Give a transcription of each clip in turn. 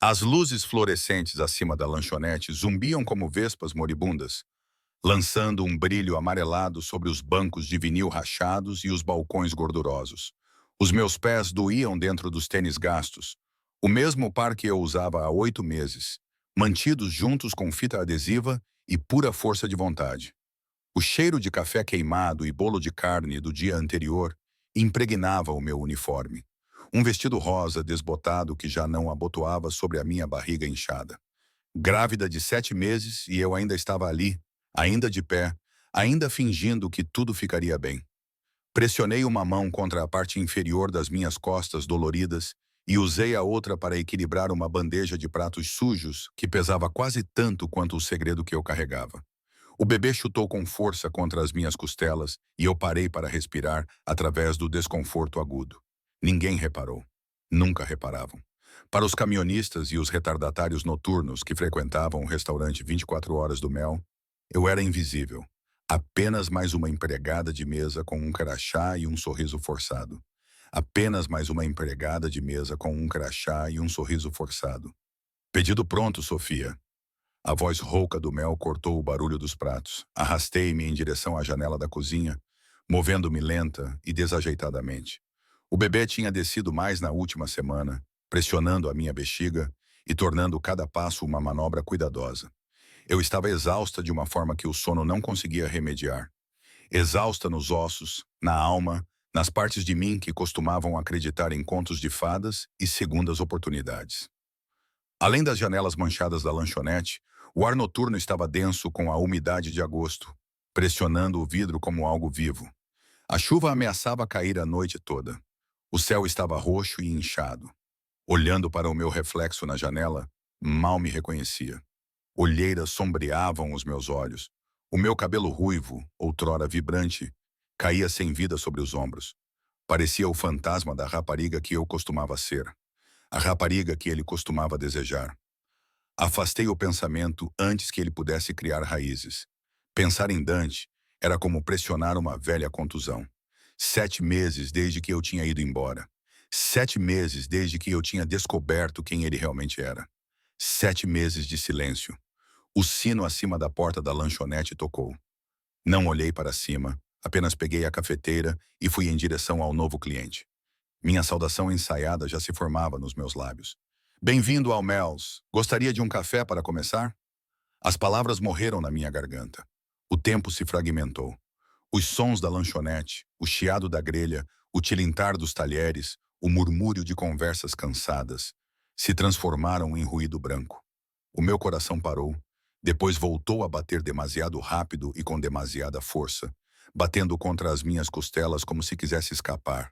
As luzes fluorescentes acima da lanchonete zumbiam como vespas moribundas, lançando um brilho amarelado sobre os bancos de vinil rachados e os balcões gordurosos. Os meus pés doíam dentro dos tênis gastos, o mesmo par que eu usava há 8 meses, mantidos juntos com fita adesiva e pura força de vontade. O cheiro de café queimado e bolo de carne do dia anterior impregnava o meu uniforme. Um vestido rosa desbotado que já não abotoava sobre a minha barriga inchada. Grávida de 7 meses e eu ainda estava ali, ainda de pé, ainda fingindo que tudo ficaria bem. Pressionei uma mão contra a parte inferior das minhas costas doloridas e usei a outra para equilibrar uma bandeja de pratos sujos que pesava quase tanto quanto o segredo que eu carregava. O bebê chutou com força contra as minhas costelas e eu parei para respirar através do desconforto agudo. Ninguém reparou. Nunca reparavam. Para os caminhonistas e os retardatários noturnos que frequentavam o restaurante 24 horas do Mel, eu era invisível. Apenas mais uma empregada de mesa com um crachá e um sorriso forçado. Apenas mais uma empregada de mesa com um crachá e um sorriso forçado. Pedido pronto, Sofia. A voz rouca do Mel cortou o barulho dos pratos. Arrastei-me em direção à janela da cozinha, movendo-me lenta e desajeitadamente. O bebê tinha descido mais na última semana, pressionando a minha bexiga e tornando cada passo uma manobra cuidadosa. Eu estava exausta de uma forma que o sono não conseguia remediar. Exausta nos ossos, na alma, nas partes de mim que costumavam acreditar em contos de fadas e segundas oportunidades. Além das janelas manchadas da lanchonete, o ar noturno estava denso com a umidade de agosto, pressionando o vidro como algo vivo. A chuva ameaçava cair a noite toda. O céu estava roxo e inchado. Olhando para o meu reflexo na janela, mal me reconhecia. Olheiras sombreavam os meus olhos. O meu cabelo ruivo, outrora vibrante, caía sem vida sobre os ombros. Parecia o fantasma da rapariga que eu costumava ser. A rapariga que ele costumava desejar. Afastei o pensamento antes que ele pudesse criar raízes. Pensar em Dante era como pressionar uma velha contusão. 7 meses desde que eu tinha ido embora. 7 meses desde que eu tinha descoberto quem ele realmente era. 7 meses de silêncio. O sino acima da porta da lanchonete tocou. Não olhei para cima, apenas peguei a cafeteira e fui em direção ao novo cliente. Minha saudação ensaiada já se formava nos meus lábios. Bem-vindo ao Mel's. Gostaria de um café para começar? As palavras morreram na minha garganta. O tempo se fragmentou. Os sons da lanchonete, o chiado da grelha, o tilintar dos talheres, o murmúrio de conversas cansadas, se transformaram em ruído branco. O meu coração parou, depois voltou a bater demasiado rápido e com demasiada força, batendo contra as minhas costelas como se quisesse escapar.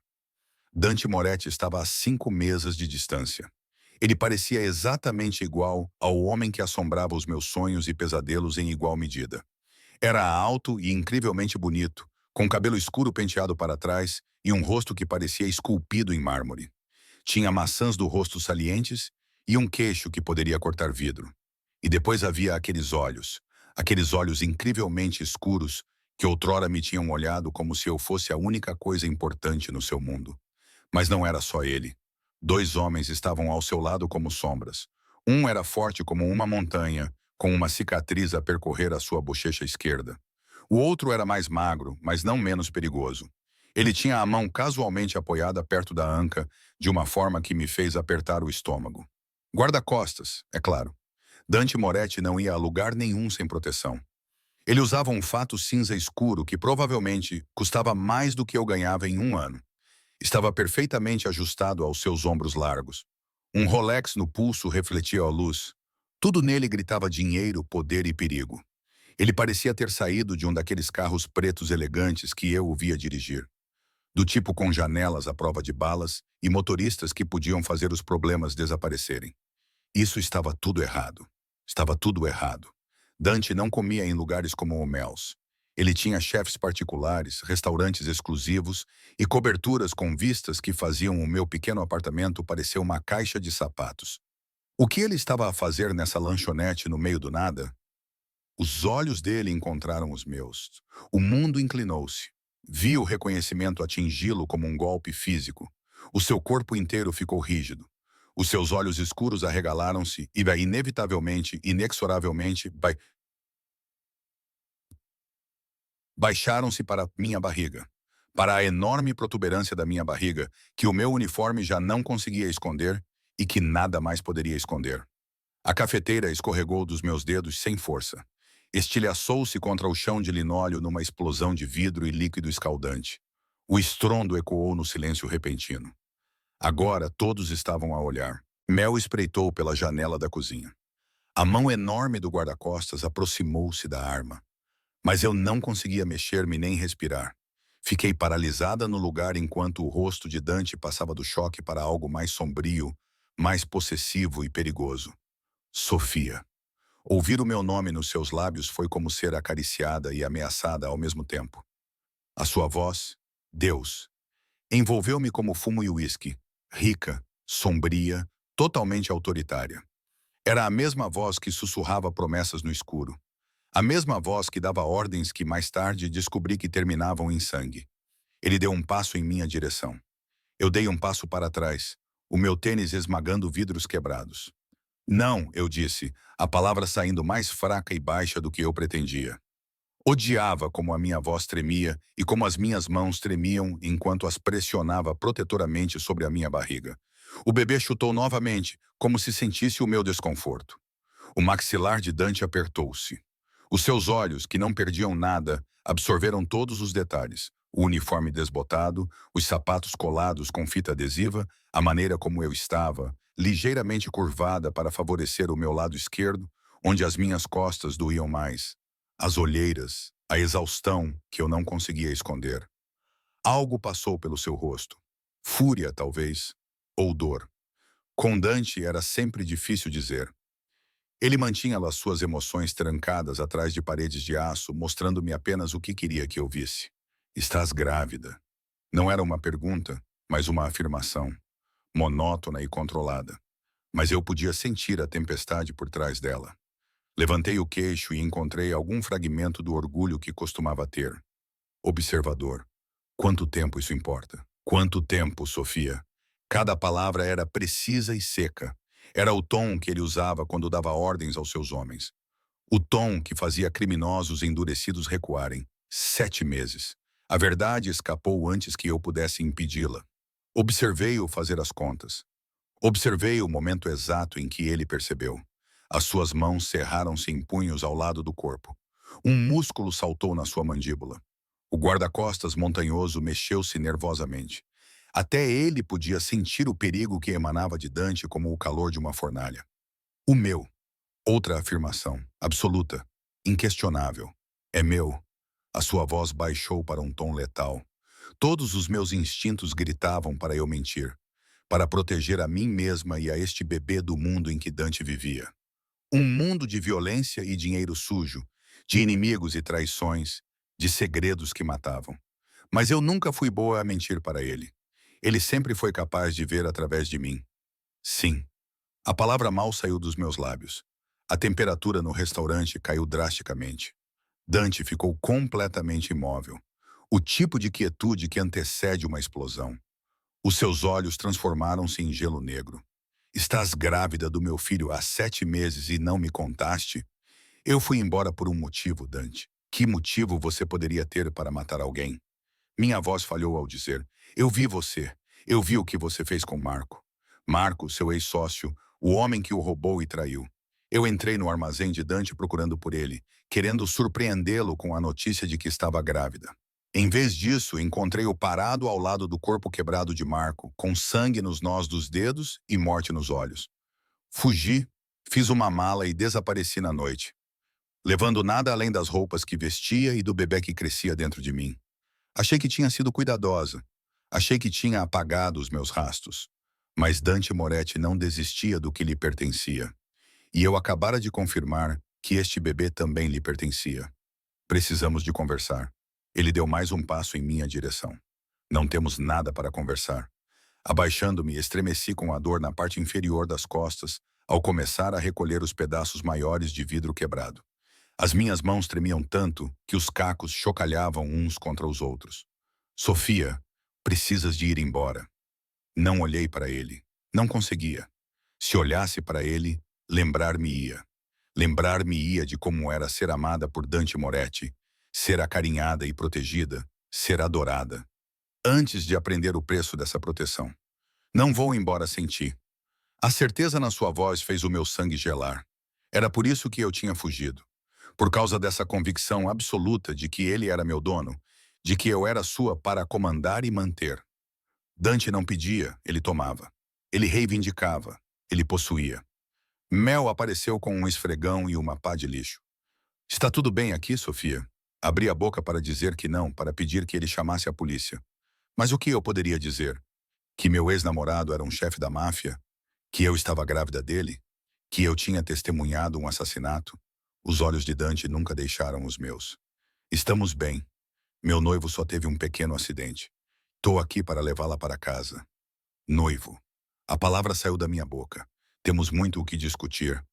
Dante Moretti estava a 5 mesas de distância. Ele parecia exatamente igual ao homem que assombrava os meus sonhos e pesadelos em igual medida. Era alto e incrivelmente bonito, com cabelo escuro penteado para trás e um rosto que parecia esculpido em mármore. Tinha maçãs do rosto salientes e um queixo que poderia cortar vidro. E depois havia aqueles olhos incrivelmente escuros que outrora me tinham olhado como se eu fosse a única coisa importante no seu mundo. Mas não era só ele. 2 homens estavam ao seu lado como sombras. Um era forte como uma montanha, com uma cicatriz a percorrer a sua bochecha esquerda. O outro era mais magro, mas não menos perigoso. Ele tinha a mão casualmente apoiada perto da anca, de uma forma que me fez apertar o estômago. Guarda-costas, é claro. Dante Moretti não ia a lugar nenhum sem proteção. Ele usava um fato cinza escuro que provavelmente custava mais do que eu ganhava em um ano. Estava perfeitamente ajustado aos seus ombros largos. Um Rolex no pulso refletia a luz. Tudo nele gritava dinheiro, poder e perigo. Ele parecia ter saído de um daqueles carros pretos elegantes que eu o via dirigir. Do tipo com janelas à prova de balas e motoristas que podiam fazer os problemas desaparecerem. Isso estava tudo errado. Estava tudo errado. Dante não comia em lugares como o Mel's. Ele tinha chefes particulares, restaurantes exclusivos e coberturas com vistas que faziam o meu pequeno apartamento parecer uma caixa de sapatos. O que ele estava a fazer nessa lanchonete no meio do nada? Os olhos dele encontraram os meus. O mundo inclinou-se. Vi o reconhecimento atingi-lo como um golpe físico. O seu corpo inteiro ficou rígido. Os seus olhos escuros arregalaram-se e, inevitavelmente, inexoravelmente, baixaram-se para minha barriga, para a enorme protuberância da minha barriga, que o meu uniforme já não conseguia esconder e que nada mais poderia esconder. A cafeteira escorregou dos meus dedos sem força. Estilhaçou-se contra o chão de linóleo numa explosão de vidro e líquido escaldante. O estrondo ecoou no silêncio repentino. Agora todos estavam a olhar. Mel espreitou pela janela da cozinha. A mão enorme do guarda-costas aproximou-se da arma. Mas eu não conseguia mexer-me nem respirar. Fiquei paralisada no lugar enquanto o rosto de Dante passava do choque para algo mais sombrio, mais possessivo e perigoso. Sofia. Ouvir o meu nome nos seus lábios foi como ser acariciada e ameaçada ao mesmo tempo. A sua voz, Deus, envolveu-me como fumo e uísque, rica, sombria, totalmente autoritária. Era a mesma voz que sussurrava promessas no escuro. A mesma voz que dava ordens que mais tarde descobri que terminavam em sangue. Ele deu um passo em minha direção. Eu dei um passo para trás, o meu tênis esmagando vidros quebrados. Não, eu disse, a palavra saindo mais fraca e baixa do que eu pretendia. Odiava como a minha voz tremia e como as minhas mãos tremiam enquanto as pressionava protetoramente sobre a minha barriga. O bebê chutou novamente, como se sentisse o meu desconforto. O maxilar de Dante apertou-se. Os seus olhos, que não perdiam nada, absorveram todos os detalhes. O uniforme desbotado, os sapatos colados com fita adesiva, a maneira como eu estava, ligeiramente curvada para favorecer o meu lado esquerdo, onde as minhas costas doíam mais. As olheiras, a exaustão que eu não conseguia esconder. Algo passou pelo seu rosto. Fúria, talvez, ou dor. Com Dante era sempre difícil dizer. Ele mantinha as suas emoções trancadas atrás de paredes de aço, mostrando-me apenas o que queria que eu visse. Estás grávida. Não era uma pergunta, mas uma afirmação, monótona e controlada. Mas eu podia sentir a tempestade por trás dela. Levantei o queixo e encontrei algum fragmento do orgulho que costumava ter. Observador. Quanto tempo isso importa? Quanto tempo, Sofia? Cada palavra era precisa e seca. Era o tom que ele usava quando dava ordens aos seus homens. O tom que fazia criminosos endurecidos recuarem. 7 meses. A verdade escapou antes que eu pudesse impedi-la. Observei-o fazer as contas. Observei o momento exato em que ele percebeu. As suas mãos cerraram-se em punhos ao lado do corpo. Um músculo saltou na sua mandíbula. O guarda-costas montanhoso mexeu-se nervosamente. Até ele podia sentir o perigo que emanava de Dante como o calor de uma fornalha. O meu. Outra afirmação, absoluta, inquestionável. É meu. A sua voz baixou para um tom letal. Todos os meus instintos gritavam para eu mentir, para proteger a mim mesma e a este bebê do mundo em que Dante vivia. Um mundo de violência e dinheiro sujo, de inimigos e traições, de segredos que matavam. Mas eu nunca fui boa a mentir para ele. Ele sempre foi capaz de ver através de mim. Sim. A palavra mal saiu dos meus lábios. A temperatura no restaurante caiu drasticamente. Dante ficou completamente imóvel. O tipo de quietude que antecede uma explosão. Os seus olhos transformaram-se em gelo negro. Estás grávida do meu filho há 7 meses e não me contaste? Eu fui embora por um motivo, Dante. Que motivo você poderia ter para matar alguém? Minha voz falhou ao dizer, eu vi você. Eu vi o que você fez com Marco. Marco, seu ex-sócio, o homem que o roubou e traiu. Eu entrei no armazém de Dante procurando por ele, querendo surpreendê-lo com a notícia de que estava grávida. Em vez disso, encontrei-o parado ao lado do corpo quebrado de Marco, com sangue nos nós dos dedos e morte nos olhos. Fugi, fiz uma mala e desapareci na noite, levando nada além das roupas que vestia e do bebê que crescia dentro de mim. Achei que tinha sido cuidadosa. Achei que tinha apagado os meus rastros. Mas Dante Moretti não desistia do que lhe pertencia. E eu acabara de confirmar que este bebê também lhe pertencia. Precisamos de conversar. Ele deu mais um passo em minha direção. Não temos nada para conversar. Abaixando-me, estremeci com a dor na parte inferior das costas ao começar a recolher os pedaços maiores de vidro quebrado. As minhas mãos tremiam tanto que os cacos chocalhavam uns contra os outros. Sofia, precisas de ir embora. Não olhei para ele. Não conseguia. Se olhasse para ele, lembrar-me-ia. Lembrar-me-ia de como era ser amada por Dante Moretti, ser acarinhada e protegida, ser adorada. Antes de aprender o preço dessa proteção. Não vou embora sem ti. A certeza na sua voz fez o meu sangue gelar. Era por isso que eu tinha fugido. Por causa dessa convicção absoluta de que ele era meu dono, de que eu era sua para comandar e manter. Dante não pedia, ele tomava. Ele reivindicava, ele possuía. Mel apareceu com um esfregão e uma pá de lixo. Está tudo bem aqui, Sofia? Abri a boca para dizer que não, para pedir que ele chamasse a polícia. Mas o que eu poderia dizer? Que meu ex-namorado era um chefe da máfia? Que eu estava grávida dele? Que eu tinha testemunhado um assassinato? Os olhos de Dante nunca deixaram os meus. Estamos bem. Meu noivo só teve um pequeno acidente. Estou aqui para levá-la para casa. Noivo. A palavra saiu da minha boca. Temos muito o que discutir.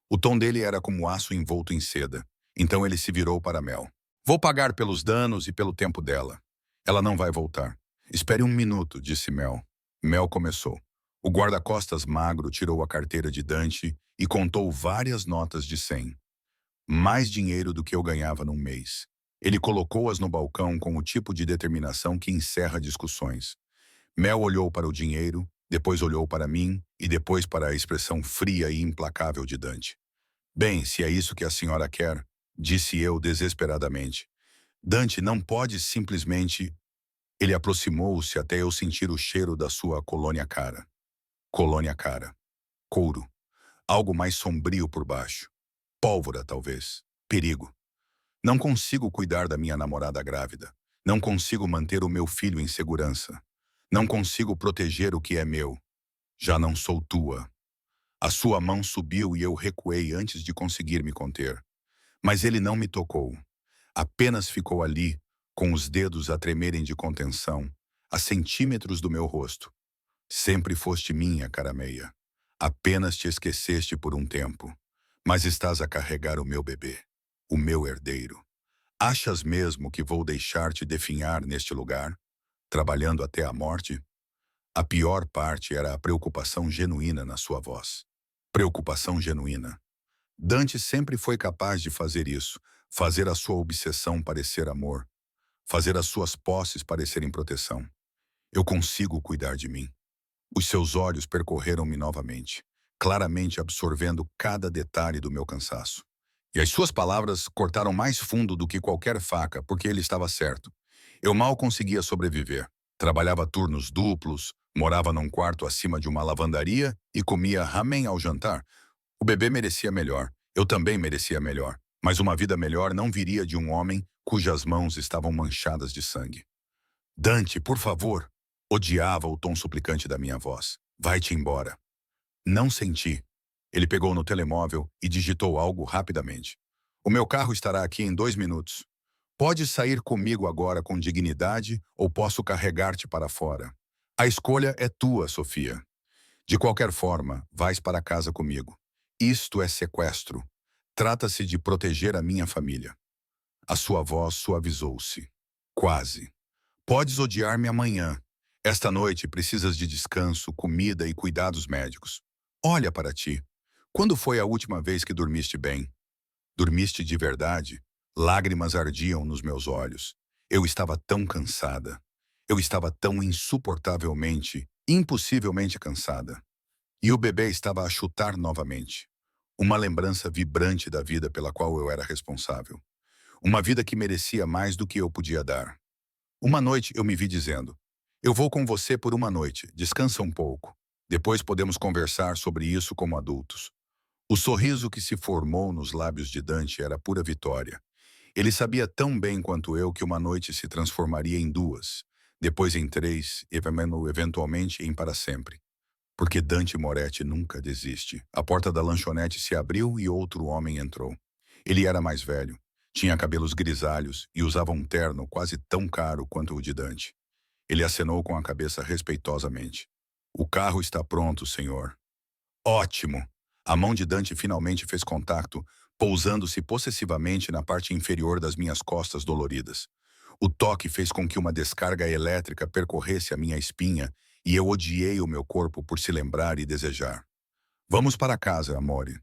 O tom dele era como aço envolto em seda. Então ele se virou para Mel. Vou pagar pelos danos e pelo tempo dela. Ela não vai voltar. Espere um minuto, disse Mel. Mel começou. O guarda-costas magro tirou a carteira de Dante e contou várias notas de 100. Mais dinheiro do que eu ganhava num mês. Ele colocou-as no balcão com o tipo de determinação que encerra discussões. Mel olhou para o dinheiro, depois olhou para mim e depois para a expressão fria e implacável de Dante. Bem, se é isso que a senhora quer, disse eu desesperadamente. Dante não pode simplesmente... Ele aproximou-se até eu sentir o cheiro da sua colônia cara. Colônia cara. Couro. Algo mais sombrio por baixo. Pólvora, talvez. Perigo. Não consigo cuidar da minha namorada grávida. Não consigo manter o meu filho em segurança. Não consigo proteger o que é meu. Já não sou tua. A sua mão subiu e eu recuei antes de conseguir me conter. Mas ele não me tocou. Apenas ficou ali, com os dedos a tremerem de contenção, a centímetros do meu rosto. Sempre foste minha, cara meia. Apenas te esqueceste por um tempo. Mas estás a carregar o meu bebê, o meu herdeiro. Achas mesmo que vou deixar-te definhar neste lugar, trabalhando até a morte? A pior parte era a preocupação genuína na sua voz. Preocupação genuína. Dante sempre foi capaz de fazer isso, fazer a sua obsessão parecer amor, fazer as suas posses parecerem proteção. Eu consigo cuidar de mim. Os seus olhos percorreram-me novamente, claramente absorvendo cada detalhe do meu cansaço. E as suas palavras cortaram mais fundo do que qualquer faca, porque ele estava certo. Eu mal conseguia sobreviver. Trabalhava turnos duplos, morava num quarto acima de uma lavandaria e comia ramen ao jantar. O bebê merecia melhor. Eu também merecia melhor. Mas uma vida melhor não viria de um homem cujas mãos estavam manchadas de sangue. Dante, por favor. Odiava o tom suplicante da minha voz. Vai-te embora. Não senti. Ele pegou no telemóvel e digitou algo rapidamente. O meu carro estará aqui em 2 minutos. Pode sair comigo agora com dignidade ou posso carregar-te para fora. A escolha é tua, Sofia. De qualquer forma, vais para casa comigo. Isto é sequestro. Trata-se de proteger a minha família. A sua voz suavizou-se. Quase. Podes odiar-me amanhã. Esta noite precisas de descanso, comida e cuidados médicos. Olha para ti. Quando foi a última vez que dormiste bem? Dormiste de verdade? Lágrimas ardiam nos meus olhos. Eu estava tão cansada. Eu estava tão insuportavelmente, impossivelmente cansada. E o bebê estava a chutar novamente. Uma lembrança vibrante da vida pela qual eu era responsável. Uma vida que merecia mais do que eu podia dar. Uma noite eu me vi dizendo, eu vou com você por uma noite, descansa um pouco. Depois podemos conversar sobre isso como adultos. O sorriso que se formou nos lábios de Dante era pura vitória. Ele sabia tão bem quanto eu que uma noite se transformaria em 2, depois em 3 e eventualmente em para sempre. Porque Dante Moretti nunca desiste. A porta da lanchonete se abriu e outro homem entrou. Ele era mais velho, tinha cabelos grisalhos e usava um terno quase tão caro quanto o de Dante. Ele acenou com a cabeça respeitosamente. O carro está pronto, senhor. Ótimo! A mão de Dante finalmente fez contato, pousando-se possessivamente na parte inferior das minhas costas doloridas. O toque fez com que uma descarga elétrica percorresse a minha espinha e eu odiei o meu corpo por se lembrar e desejar. Vamos para casa, amore.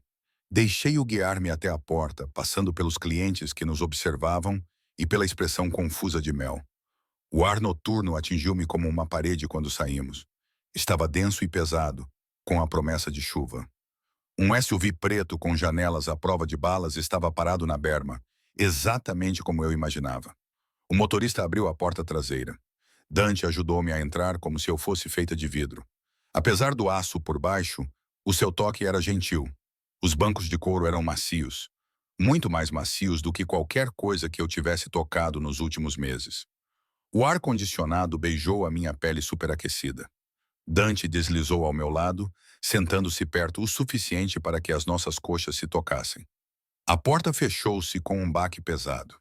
Deixei-o guiar-me até a porta, passando pelos clientes que nos observavam e pela expressão confusa de Mel. O ar noturno atingiu-me como uma parede quando saímos. Estava denso e pesado, com a promessa de chuva. Um SUV preto com janelas à prova de balas estava parado na berma, exatamente como eu imaginava. O motorista abriu a porta traseira. Dante ajudou-me a entrar como se eu fosse feita de vidro. Apesar do aço por baixo, o seu toque era gentil. Os bancos de couro eram macios, muito mais macios do que qualquer coisa que eu tivesse tocado nos últimos meses. O ar-condicionado beijou a minha pele superaquecida. Dante deslizou ao meu lado, sentando-se perto o suficiente para que as nossas coxas se tocassem. A porta fechou-se com um baque pesado.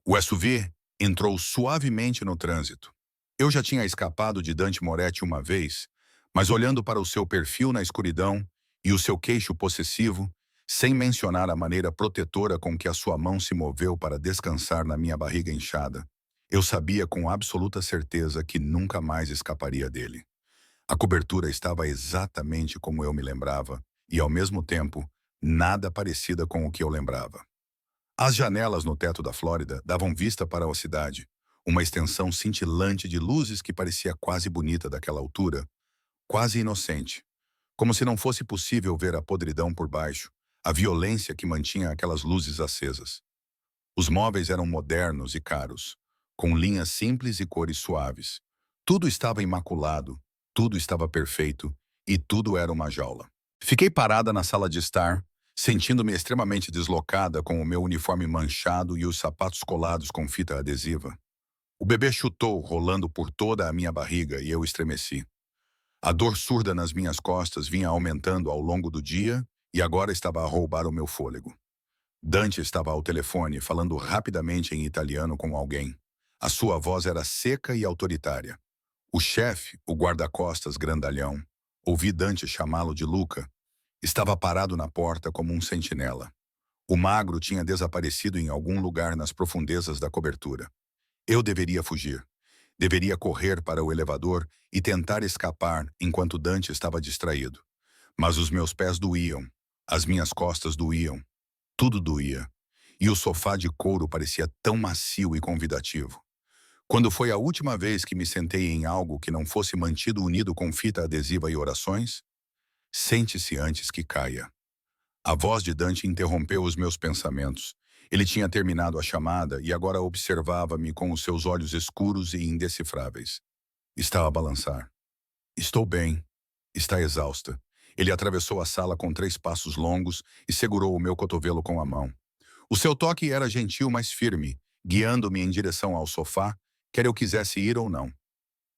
O SUV entrou suavemente no trânsito. Eu já tinha escapado de Dante Moretti uma vez, mas olhando para o seu perfil na escuridão e o seu queixo possessivo, sem mencionar a maneira protetora com que a sua mão se moveu para descansar na minha barriga inchada, eu sabia com absoluta certeza que nunca mais escaparia dele. A cobertura estava exatamente como eu me lembrava e, ao mesmo tempo, nada parecida com o que eu lembrava. As janelas no teto da Flórida davam vista para a cidade, uma extensão cintilante de luzes que parecia quase bonita daquela altura, quase inocente, como se não fosse possível ver a podridão por baixo, a violência que mantinha aquelas luzes acesas. Os móveis eram modernos e caros, com linhas simples e cores suaves. Tudo estava imaculado, tudo estava perfeito e tudo era uma jaula. Fiquei parada na sala de estar, sentindo-me extremamente deslocada com o meu uniforme manchado e os sapatos colados com fita adesiva. O bebê chutou, rolando por toda a minha barriga, e eu estremeci. A dor surda nas minhas costas vinha aumentando ao longo do dia e agora estava a roubar o meu fôlego. Dante estava ao telefone, falando rapidamente em italiano com alguém. A sua voz era seca e autoritária. O chefe, o guarda-costas grandalhão, ouvi Dante chamá-lo de Luca, estava parado na porta como um sentinela. O magro tinha desaparecido em algum lugar nas profundezas da cobertura. Eu deveria fugir. Deveria correr para o elevador e tentar escapar enquanto Dante estava distraído. Mas os meus pés doíam, as minhas costas doíam, tudo doía. E o sofá de couro parecia tão macio e convidativo. Quando foi a última vez que me sentei em algo que não fosse mantido unido com fita adesiva e orações? Sente-se antes que caia. A voz de Dante interrompeu os meus pensamentos. Ele tinha terminado a chamada e agora observava-me com os seus olhos escuros e indecifráveis. Está a balançar. Estou bem. Está exausta. Ele atravessou a sala com 3 passos longos e segurou o meu cotovelo com a mão. O seu toque era gentil, mas firme, guiando-me em direção ao sofá, quer eu quisesse ir ou não.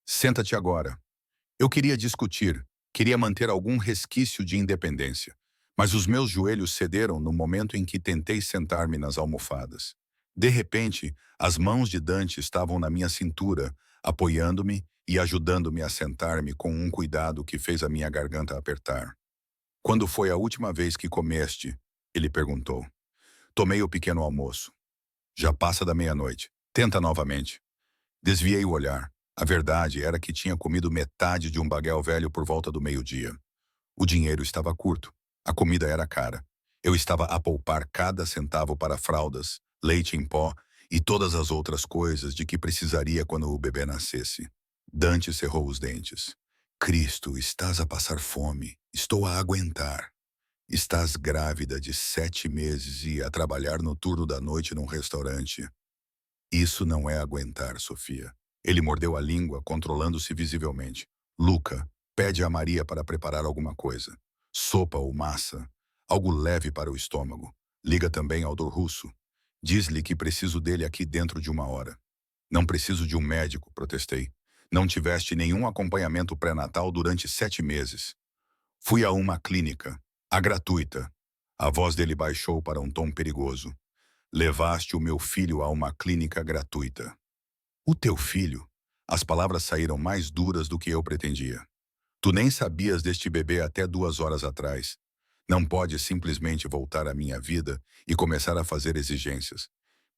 Senta-te agora. Eu queria discutir, queria manter algum resquício de independência, mas os meus joelhos cederam no momento em que tentei sentar-me nas almofadas. De repente, as mãos de Dante estavam na minha cintura, apoiando-me e ajudando-me a sentar-me com um cuidado que fez a minha garganta apertar. Quando foi a última vez que comeste? Ele perguntou. Tomei o pequeno almoço. Já passa da meia-noite. Tenta novamente. Desviei o olhar. A verdade era que tinha comido metade de um baguete velho por volta do meio-dia. O dinheiro estava curto. A comida era cara. Eu estava a poupar cada centavo para fraldas, leite em pó e todas as outras coisas de que precisaria quando o bebê nascesse. Dante cerrou os dentes. Cristo, estás a passar fome. Estou a aguentar. Estás grávida de 7 meses e a trabalhar no turno da noite num restaurante. Isso não é aguentar, Sofia. Ele mordeu a língua, controlando-se visivelmente. Luca, pede a Maria para preparar alguma coisa. Sopa ou massa. Algo leve para o estômago. Liga também ao Dr. Russo. Diz-lhe que preciso dele aqui dentro de 1 hora. Não preciso de um médico, protestei. Não tiveste nenhum acompanhamento pré-natal durante 7 meses. Fui a uma clínica. A gratuita. A voz dele baixou para um tom perigoso. Levaste o meu filho a uma clínica gratuita. O teu filho? As palavras saíram mais duras do que eu pretendia. Tu nem sabias deste bebê até 2 horas atrás. Não podes simplesmente voltar à minha vida e começar a fazer exigências.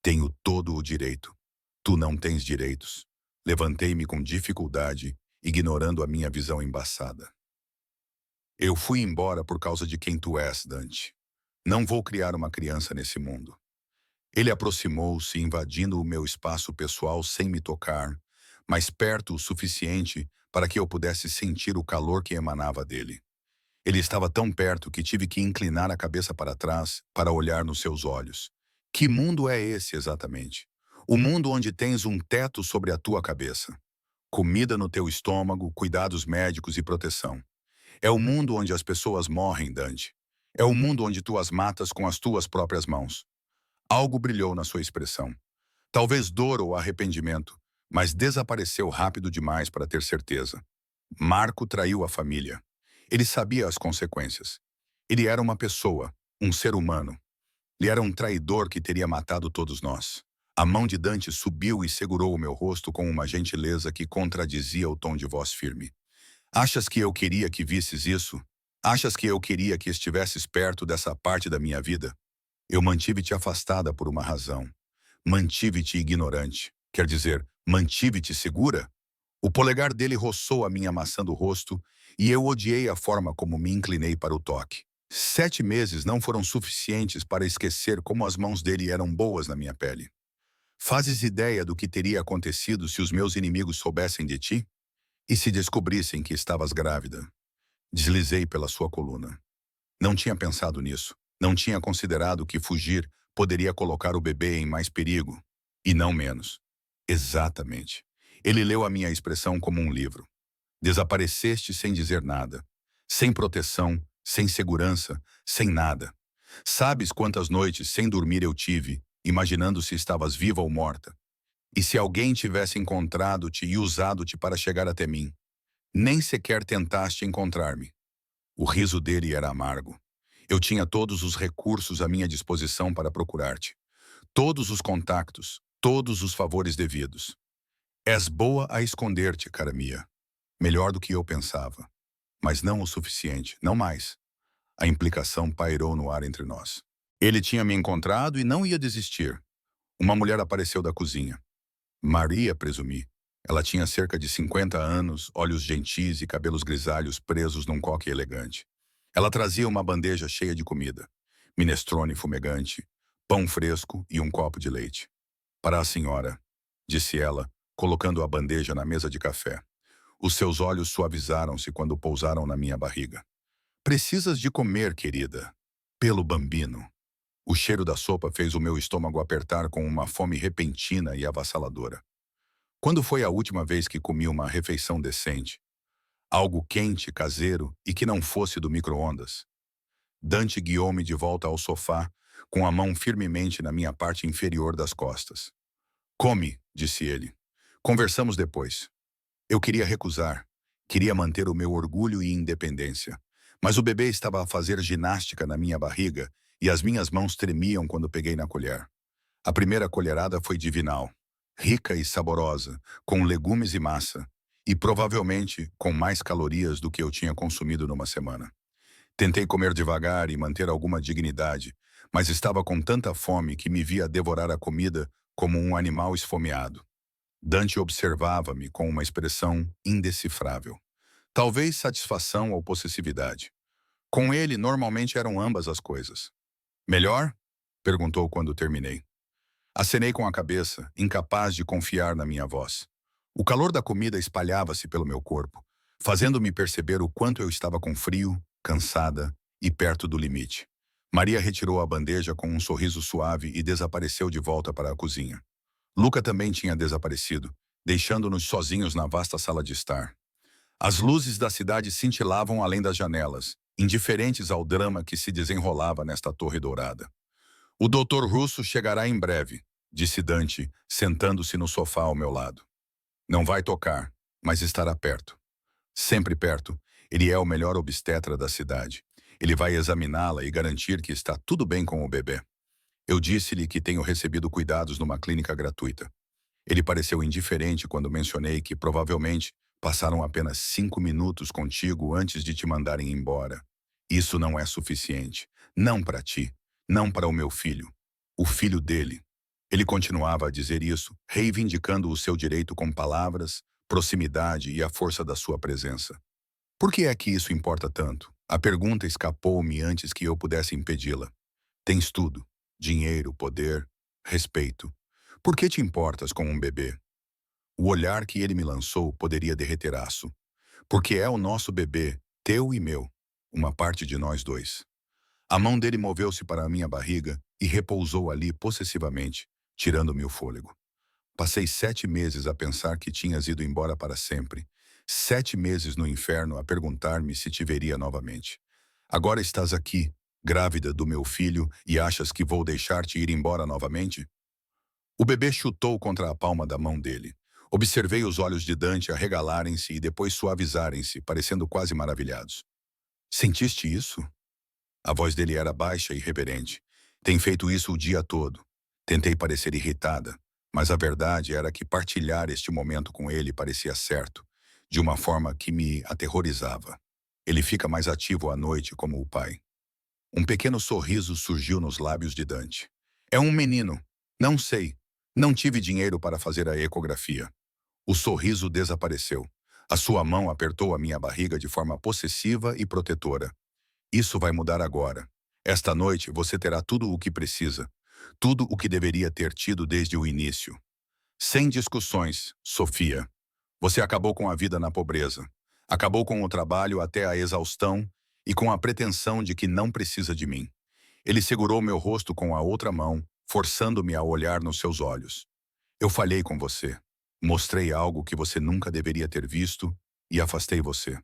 Tenho todo o direito. Tu não tens direitos. Levantei-me com dificuldade, ignorando a minha visão embaçada. Eu fui embora por causa de quem tu és, Dante. Não vou criar uma criança nesse mundo. Ele aproximou-se, invadindo o meu espaço pessoal sem me tocar, mas perto o suficiente para que eu pudesse sentir o calor que emanava dele. Ele estava tão perto que tive que inclinar a cabeça para trás para olhar nos seus olhos. Que mundo é esse exatamente? O mundo onde tens um teto sobre a tua cabeça, comida no teu estômago, cuidados médicos e proteção. É o mundo onde as pessoas morrem, Dante. É o mundo onde tu as matas com as tuas próprias mãos. Algo brilhou na sua expressão. Talvez dor ou arrependimento, mas desapareceu rápido demais para ter certeza. Marco traiu a família. Ele sabia as consequências. Ele era uma pessoa, um ser humano. Ele era um traidor que teria matado todos nós. A mão de Dante subiu e segurou o meu rosto com uma gentileza que contradizia o tom de voz firme. Achas que eu queria que visses isso? Achas que eu queria que estivesses perto dessa parte da minha vida? Eu mantive-te afastada por uma razão. Mantive-te ignorante. Quer dizer, mantive-te segura? O polegar dele roçou a minha maçã do rosto e eu odiei a forma como me inclinei para o toque. 7 meses não foram suficientes para esquecer como as mãos dele eram boas na minha pele. Fazes ideia do que teria acontecido se os meus inimigos soubessem de ti? E se descobrissem que estavas grávida? Deslizei pela sua coluna. Não tinha pensado nisso. Não tinha considerado que fugir poderia colocar o bebê em mais perigo. E não menos. Exatamente. Ele leu a minha expressão como um livro. Desapareceste sem dizer nada. Sem proteção, sem segurança, sem nada. Sabes quantas noites sem dormir eu tive, imaginando se estavas viva ou morta? E se alguém tivesse encontrado-te e usado-te para chegar até mim? Nem sequer tentaste encontrar-me. O riso dele era amargo. Eu tinha todos os recursos à minha disposição para procurar-te. Todos os contactos, todos os favores devidos. És boa a esconder-te, cara minha. Melhor do que eu pensava. Mas não o suficiente, não mais. A implicação pairou no ar entre nós. Ele tinha me encontrado e não ia desistir. Uma mulher apareceu da cozinha. Maria, presumi. Ela tinha cerca de 50 anos, olhos gentis e cabelos grisalhos presos num coque elegante. Ela trazia uma bandeja cheia de comida. Minestrone fumegante, pão fresco e um copo de leite. Para a senhora, disse ela, colocando a bandeja na mesa de café. Os seus olhos suavizaram-se quando pousaram na minha barriga. Precisas de comer, querida. Pelo bambino. O cheiro da sopa fez o meu estômago apertar com uma fome repentina e avassaladora. Quando foi a última vez que comi uma refeição decente? Algo quente, caseiro e que não fosse do micro-ondas? Dante guiou-me de volta ao sofá, com a mão firmemente na minha parte inferior das costas. Come, disse ele. Conversamos depois. Eu queria recusar. Queria manter o meu orgulho e independência. Mas o bebê estava a fazer ginástica na minha barriga e as minhas mãos tremiam quando peguei na colher. A primeira colherada foi divinal. Rica e saborosa, com legumes e massa. E provavelmente com mais calorias do que eu tinha consumido numa semana. Tentei comer devagar e manter alguma dignidade, mas estava com tanta fome que me via devorar a comida como um animal esfomeado. Dante observava-me com uma expressão indecifrável. Talvez satisfação ou possessividade. Com ele, normalmente eram ambas as coisas. Melhor? Perguntou quando terminei. Acenei com a cabeça, incapaz de confiar na minha voz. O calor da comida espalhava-se pelo meu corpo, fazendo-me perceber o quanto eu estava com frio, cansada e perto do limite. Maria retirou a bandeja com um sorriso suave e desapareceu de volta para a cozinha. Luca também tinha desaparecido, deixando-nos sozinhos na vasta sala de estar. As luzes da cidade cintilavam além das janelas, indiferentes ao drama que se desenrolava nesta torre dourada. O doutor Russo chegará em breve, disse Dante, sentando-se no sofá ao meu lado. Não vai tocar, mas estará perto. Sempre perto, ele é o melhor obstetra da cidade. Ele vai examiná-la e garantir que está tudo bem com o bebê. Eu disse-lhe que tenho recebido cuidados numa clínica gratuita. Ele pareceu indiferente quando mencionei que provavelmente passaram apenas 5 minutos contigo antes de te mandarem embora. Isso não é suficiente. Não para ti. Não para o meu filho. O filho dele. Ele continuava a dizer isso, reivindicando o seu direito com palavras, proximidade e a força da sua presença. Por que é que isso importa tanto? A pergunta escapou-me antes que eu pudesse impedi-la. Tens tudo: dinheiro, poder, respeito. Por que te importas com um bebê? O olhar que ele me lançou poderia derreter aço. Porque é o nosso bebê, teu e meu, uma parte de nós dois. A mão dele moveu-se para a minha barriga e repousou ali possessivamente, tirando-me o fôlego. Passei 7 meses a pensar que tinhas ido embora para sempre. 7 meses no inferno a perguntar-me se te veria novamente. Agora estás aqui, grávida do meu filho, e achas que vou deixar-te ir embora novamente? O bebê chutou contra a palma da mão dele. Observei os olhos de Dante arregalarem-se e depois suavizarem-se, parecendo quase maravilhados. Sentiste isso? A voz dele era baixa e reverente. Tem feito isso o dia todo. Tentei parecer irritada, mas a verdade era que partilhar este momento com ele parecia certo, de uma forma que me aterrorizava. Ele fica mais ativo à noite como o pai. Um pequeno sorriso surgiu nos lábios de Dante. É um menino. Não sei. Não tive dinheiro para fazer a ecografia. O sorriso desapareceu. A sua mão apertou a minha barriga de forma possessiva e protetora. Isso vai mudar agora. Esta noite você terá tudo o que precisa. Tudo o que deveria ter tido desde o início. Sem discussões, Sofia. Você acabou com a vida na pobreza. Acabou com o trabalho até a exaustão e com a pretensão de que não precisa de mim. Ele segurou meu rosto com a outra mão, forçando-me a olhar nos seus olhos. Eu falhei com você. Mostrei algo que você nunca deveria ter visto e afastei você.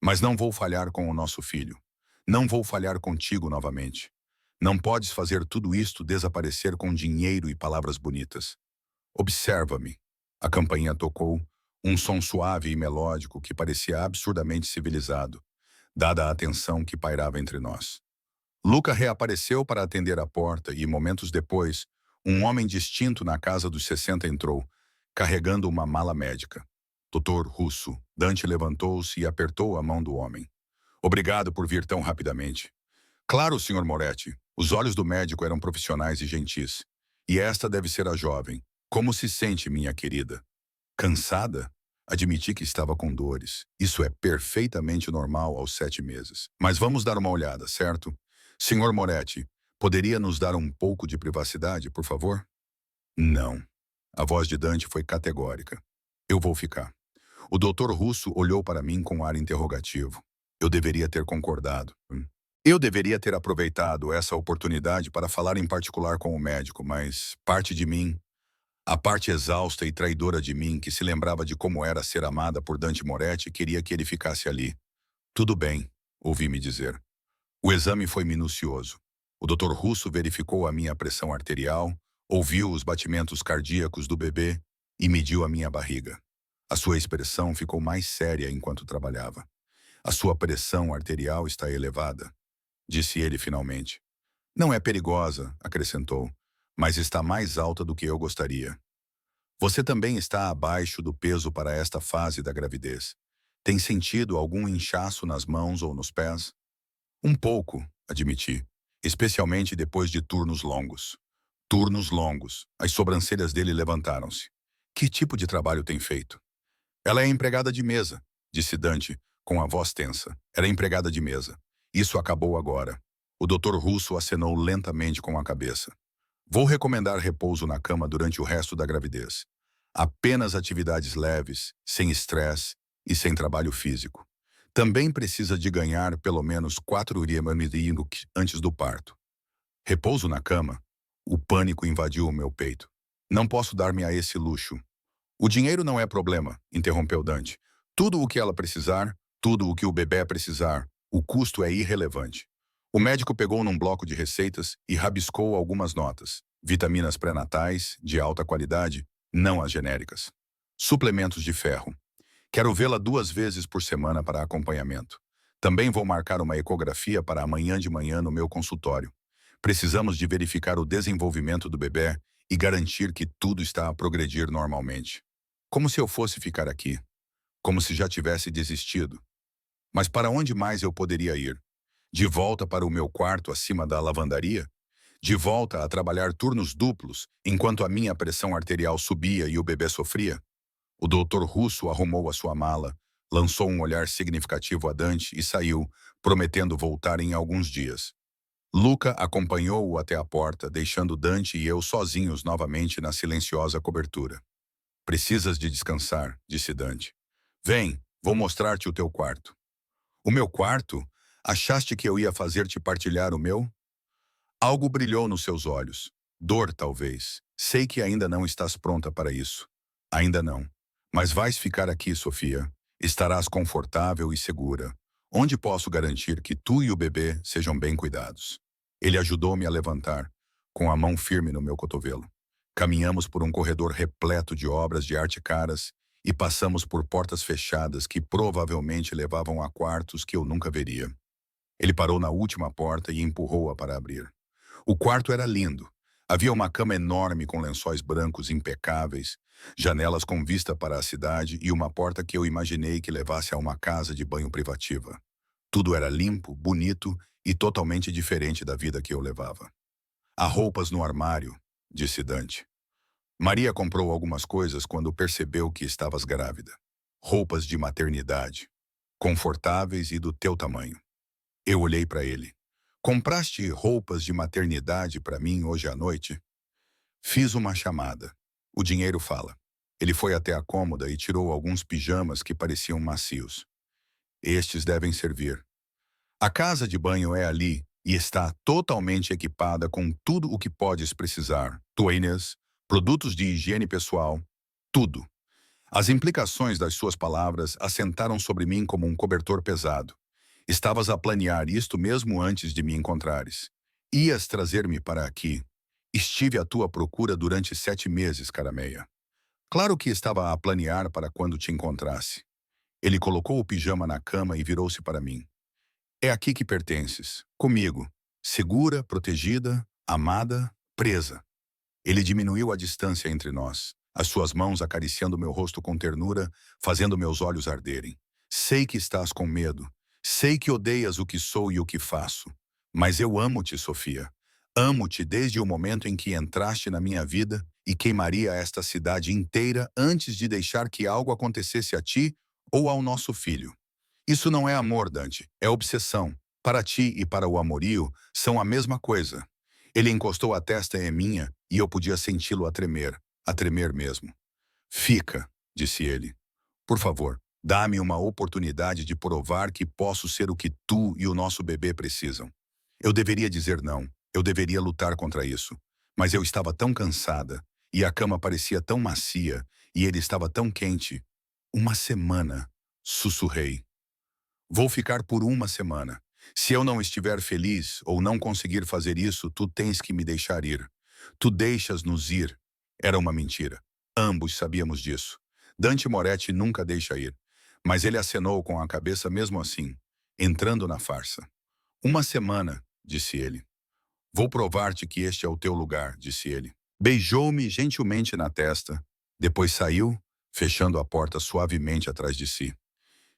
Mas não vou falhar com o nosso filho. Não vou falhar contigo novamente. Não podes fazer tudo isto desaparecer com dinheiro e palavras bonitas. Observa-me. A campainha tocou, um som suave e melódico que parecia absurdamente civilizado, dada a tensão que pairava entre nós. Luca reapareceu para atender a porta e, momentos depois, um homem distinto na casa dos 60 entrou, carregando uma mala médica. Doutor Russo, Dante levantou-se e apertou a mão do homem. Obrigado por vir tão rapidamente. Claro, Sr. Moretti. Os olhos do médico eram profissionais e gentis. E esta deve ser a jovem. Como se sente, minha querida? Cansada? Admiti que estava com dores. Isso é perfeitamente normal aos 7 meses. Mas vamos dar uma olhada, certo? Sr. Moretti, poderia nos dar um pouco de privacidade, por favor? Não. A voz de Dante foi categórica. Eu vou ficar. O doutor Russo olhou para mim com ar interrogativo. Eu deveria ter concordado. Eu deveria ter aproveitado essa oportunidade para falar em particular com o médico, mas parte de mim, a parte exausta e traidora de mim que se lembrava de como era ser amada por Dante Moretti, queria que ele ficasse ali. Tudo bem, ouvi-me dizer. O exame foi minucioso. O doutor Russo verificou a minha pressão arterial, ouviu os batimentos cardíacos do bebê e mediu a minha barriga. A sua expressão ficou mais séria enquanto trabalhava. A sua pressão arterial está elevada, disse ele finalmente. Não é perigosa, acrescentou, mas está mais alta do que eu gostaria. Você também está abaixo do peso para esta fase da gravidez. Tem sentido algum inchaço nas mãos ou nos pés? Um pouco, admiti, especialmente depois de turnos longos. Turnos longos. As sobrancelhas dele levantaram-se. Que tipo de trabalho tem feito? Ela é empregada de mesa, disse Dante, com a voz tensa. Era empregada de mesa. Isso acabou agora. O doutor Russo acenou lentamente com a cabeça. Vou recomendar repouso na cama durante o resto da gravidez. Apenas atividades leves, sem estresse e sem trabalho físico. Também precisa de ganhar pelo menos 4 uriamidinuk antes do parto. Repouso na cama? O pânico invadiu o meu peito. Não posso dar-me a esse luxo. O dinheiro não é problema, interrompeu Dante. Tudo o que ela precisar, tudo o que o bebê precisar, o custo é irrelevante. O médico pegou num bloco de receitas e rabiscou algumas notas. Vitaminas pré-natais, de alta qualidade, não as genéricas. Suplementos de ferro. Quero vê-la 2 vezes por semana para acompanhamento. Também vou marcar uma ecografia para amanhã de manhã no meu consultório. Precisamos de verificar o desenvolvimento do bebê e garantir que tudo está a progredir normalmente. Como se eu fosse ficar aqui. Como se já tivesse desistido. Mas para onde mais eu poderia ir? De volta para o meu quarto acima da lavandaria? De volta a trabalhar turnos duplos, enquanto a minha pressão arterial subia e o bebê sofria? O doutor Russo arrumou a sua mala, Lançou um olhar significativo a Dante e saiu, prometendo voltar em alguns dias. Luca acompanhou-o até a porta, deixando Dante e eu sozinhos novamente na silenciosa cobertura. Precisas de descansar, disse Dante. Vem, vou mostrar-te o teu quarto. O meu quarto? Achaste que eu ia fazer-te partilhar o meu? Algo brilhou nos seus olhos. Dor, talvez. Sei que ainda não estás pronta para isso. Ainda não. Mas vais ficar aqui, Sofia. Estarás confortável e segura. Onde posso garantir que tu e o bebê sejam bem cuidados? Ele ajudou-me a levantar, com a mão firme no meu cotovelo. Caminhamos por um corredor repleto de obras de arte caras e passamos por portas fechadas que provavelmente levavam a quartos que eu nunca veria. Ele parou na última porta e empurrou-a para abrir. O quarto era lindo. Havia uma cama enorme com lençóis brancos impecáveis, janelas com vista para a cidade e uma porta que eu imaginei que levasse a uma casa de banho privativa. Tudo era limpo, bonito e totalmente diferente da vida que eu levava. Há roupas no armário, disse Dante. Maria comprou algumas coisas quando percebeu que estavas grávida. Roupas de maternidade, confortáveis e do teu tamanho. Eu olhei para ele. Compraste roupas de maternidade para mim hoje à noite? Fiz uma chamada. O dinheiro fala. Ele foi até a cômoda e tirou alguns pijamas que pareciam macios. Estes devem servir. A casa de banho é ali e está totalmente equipada com tudo o que podes precisar. Toalhas, produtos de higiene pessoal, tudo. As implicações das suas palavras assentaram sobre mim como um cobertor pesado. Estavas a planear isto mesmo antes de me encontrares. Ias trazer-me para aqui. Estive à tua procura durante 7 meses, cara meia. Claro que estava a planear para quando te encontrasse. Ele colocou o pijama na cama e virou-se para mim. É aqui que pertences, comigo. Segura, protegida, amada, presa. Ele diminuiu a distância entre nós, as suas mãos acariciando meu rosto com ternura, fazendo meus olhos arderem. Sei que estás com medo. Sei que odeias o que sou e o que faço. Mas eu amo-te, Sofia. Amo-te desde o momento em que entraste na minha vida e queimaria esta cidade inteira antes de deixar que algo acontecesse a ti ou ao nosso filho. Isso não é amor, Dante, é obsessão. Para ti e para o amorio, são a mesma coisa. Ele encostou a testa em minha e eu podia senti-lo a tremer mesmo. Fica, disse ele. Por favor, dá-me uma oportunidade de provar que posso ser o que tu e o nosso bebê precisam. Eu deveria dizer não, eu deveria lutar contra isso. Mas eu estava tão cansada, e a cama parecia tão macia, e ele estava tão quente. Uma semana, sussurrei. Vou ficar por uma semana. Se eu não estiver feliz ou não conseguir fazer isso, tu tens que me deixar ir. Tu deixas-nos ir. Era uma mentira. Ambos sabíamos disso. Dante Moretti nunca deixa ir. Mas ele acenou com a cabeça mesmo assim, entrando na farsa. Uma semana, disse ele. Vou provar-te que este é o teu lugar, disse ele. Beijou-me gentilmente na testa. Depois saiu, fechando a porta suavemente atrás de si.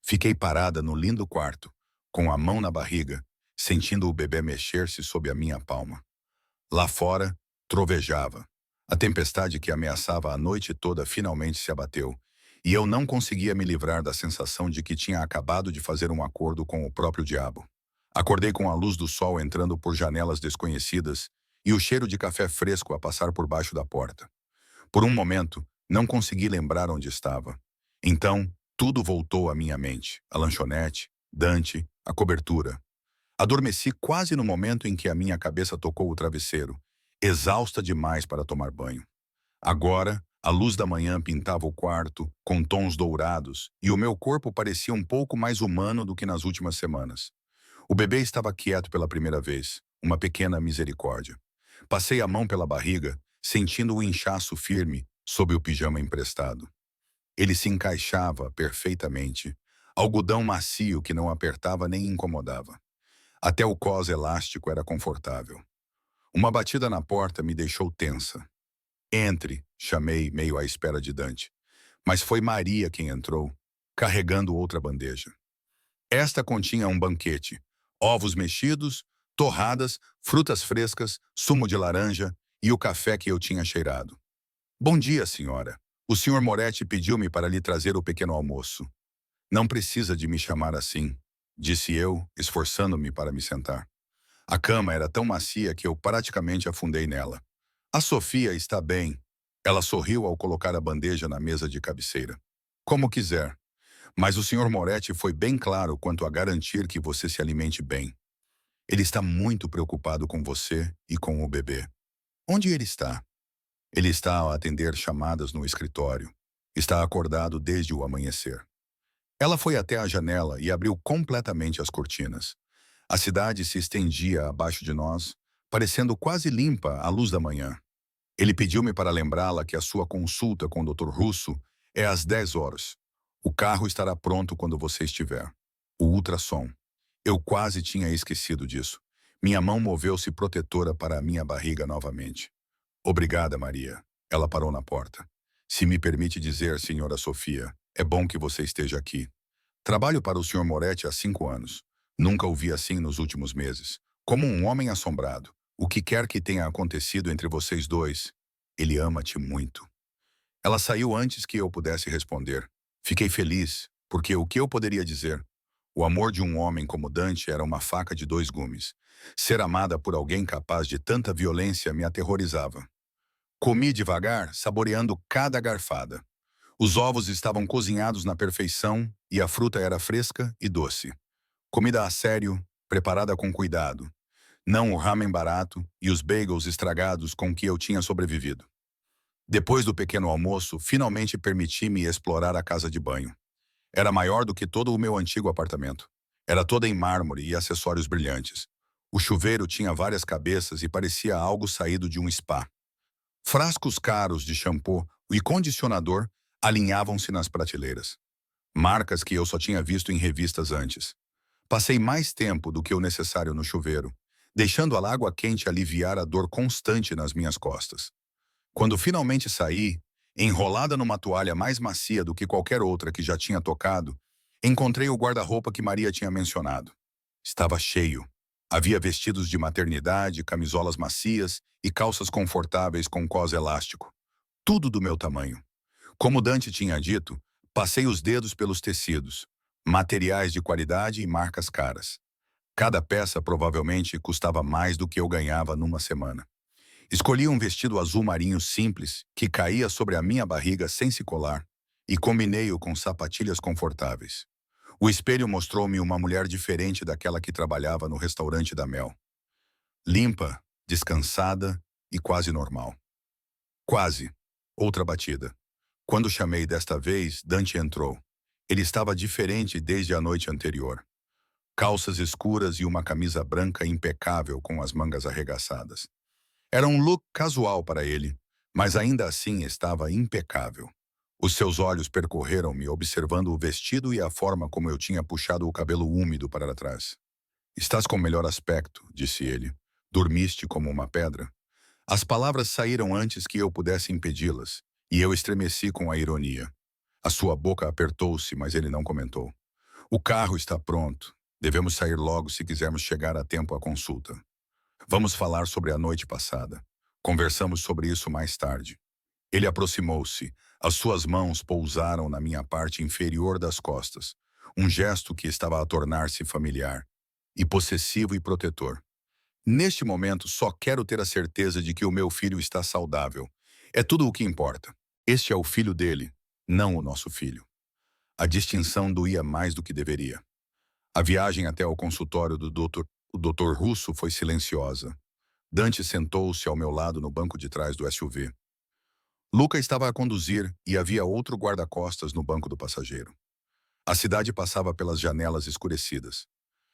Fiquei parada no lindo quarto, com a mão na barriga, sentindo o bebê mexer-se sob a minha palma. Lá fora, trovejava. A tempestade que ameaçava a noite toda finalmente se abateu, e eu não conseguia me livrar da sensação de que tinha acabado de fazer um acordo com o próprio diabo. Acordei com a luz do sol entrando por janelas desconhecidas e o cheiro de café fresco a passar por baixo da porta. Por um momento, não consegui lembrar onde estava. Então, tudo voltou à minha mente. A lanchonete, Dante, a cobertura. Adormeci quase no momento em que a minha cabeça tocou o travesseiro, exausta demais para tomar banho. Agora, a luz da manhã pintava o quarto, com tons dourados, e o meu corpo parecia um pouco mais humano do que nas últimas semanas. O bebê estava quieto pela primeira vez, uma pequena misericórdia. Passei a mão pela barriga, sentindo o inchaço firme sob o pijama emprestado. Ele se encaixava perfeitamente, algodão macio que não apertava nem incomodava. Até o cós elástico era confortável. Uma batida na porta me deixou tensa. Entre, chamei, meio à espera de Dante. Mas foi Maria quem entrou, carregando outra bandeja. Esta continha um banquete, ovos mexidos, torradas, frutas frescas, sumo de laranja e o café que eu tinha cheirado. Bom dia, senhora. O senhor Moretti pediu-me para lhe trazer o pequeno almoço. Não precisa de me chamar assim, disse eu, esforçando-me para me sentar. A cama era tão macia que eu praticamente afundei nela. A Sofia está bem. Ela sorriu ao colocar a bandeja na mesa de cabeceira. Como quiser, mas o Sr. Moretti foi bem claro quanto a garantir que você se alimente bem. Ele está muito preocupado com você e com o bebê. Onde ele está? Ele está a atender chamadas no escritório. Está acordado desde o amanhecer. Ela foi até a janela e abriu completamente as cortinas. A cidade se estendia abaixo de nós, parecendo quase limpa à luz da manhã. Ele pediu-me para lembrá-la que a sua consulta com o Dr. Russo é às 10 horas. O carro estará pronto quando você estiver. O ultrassom. Eu quase tinha esquecido disso. Minha mão moveu-se protetora para a minha barriga novamente. Obrigada, Maria. Ela parou na porta. Se me permite dizer, senhora Sofia, é bom que você esteja aqui. Trabalho para o Sr. Moretti há 5 anos. Nunca o vi assim nos últimos meses. Como um homem assombrado. O que quer que tenha acontecido entre vocês dois, ele ama-te muito. Ela saiu antes que eu pudesse responder. Fiquei feliz, porque o que eu poderia dizer? O amor de um homem como Dante era uma faca de 2 gumes. Ser amada por alguém capaz de tanta violência me aterrorizava. Comi devagar, saboreando cada garfada. Os ovos estavam cozinhados na perfeição e a fruta era fresca e doce. Comida a sério, preparada com cuidado. Não o ramen barato e os bagels estragados com que eu tinha sobrevivido. Depois do pequeno almoço, finalmente permiti-me explorar a casa de banho. Era maior do que todo o meu antigo apartamento. Era toda em mármore e acessórios brilhantes. O chuveiro tinha várias cabeças e parecia algo saído de um spa. Frascos caros de shampoo e condicionador alinhavam-se nas prateleiras. Marcas que eu só tinha visto em revistas antes. Passei mais tempo do que o necessário no chuveiro, deixando a água quente aliviar a dor constante nas minhas costas. Quando finalmente saí, enrolada numa toalha mais macia do que qualquer outra que já tinha tocado, encontrei o guarda-roupa que Maria tinha mencionado. Estava cheio. Havia vestidos de maternidade, camisolas macias e calças confortáveis com cós elástico. Tudo do meu tamanho. Como Dante tinha dito, passei os dedos pelos tecidos, materiais de qualidade e marcas caras. Cada peça provavelmente custava mais do que eu ganhava numa semana. Escolhi um vestido azul marinho simples, que caía sobre a minha barriga sem se colar, e combinei-o com sapatilhas confortáveis. O espelho mostrou-me uma mulher diferente daquela que trabalhava no restaurante da Mel. Limpa, descansada e quase normal. Quase. Outra batida. Quando chamei desta vez, Dante entrou. Ele estava diferente desde a noite anterior. Calças escuras e uma camisa branca impecável com as mangas arregaçadas. Era um look casual para ele, mas ainda assim estava impecável. Os seus olhos percorreram-me, observando o vestido e a forma como eu tinha puxado o cabelo úmido para trás. Estás com melhor aspecto, disse ele. Dormiste como uma pedra. As palavras saíram antes que eu pudesse impedi-las, e eu estremeci com a ironia. A sua boca apertou-se, mas ele não comentou. O carro está pronto. Devemos sair logo se quisermos chegar a tempo à consulta. Vamos falar sobre a noite passada. Conversamos sobre isso mais tarde. Ele aproximou-se. As suas mãos pousaram na minha parte inferior das costas. Um gesto que estava a tornar-se familiar. E possessivo e protetor. Neste momento, só quero ter a certeza de que o meu filho está saudável. É tudo o que importa. Este é o filho dele, não o nosso filho. A distinção doía mais do que deveria. A viagem até o consultório do Dr. Russo foi silenciosa. Dante sentou-se ao meu lado no banco de trás do SUV. Luca estava a conduzir e havia outro guarda-costas no banco do passageiro. A cidade passava pelas janelas escurecidas.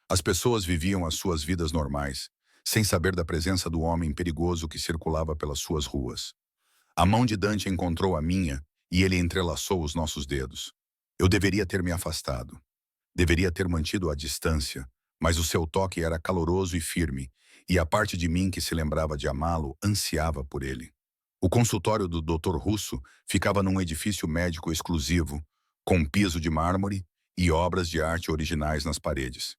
As pessoas viviam as suas vidas normais, sem saber da presença do homem perigoso que circulava pelas suas ruas. A mão de Dante encontrou a minha e ele entrelaçou os nossos dedos. Eu deveria ter me afastado. Deveria ter mantido a distância, mas o seu toque era caloroso e firme, e a parte de mim que se lembrava de amá-lo ansiava por ele. O consultório do Dr. Russo ficava num edifício médico exclusivo, com piso de mármore e obras de arte originais nas paredes.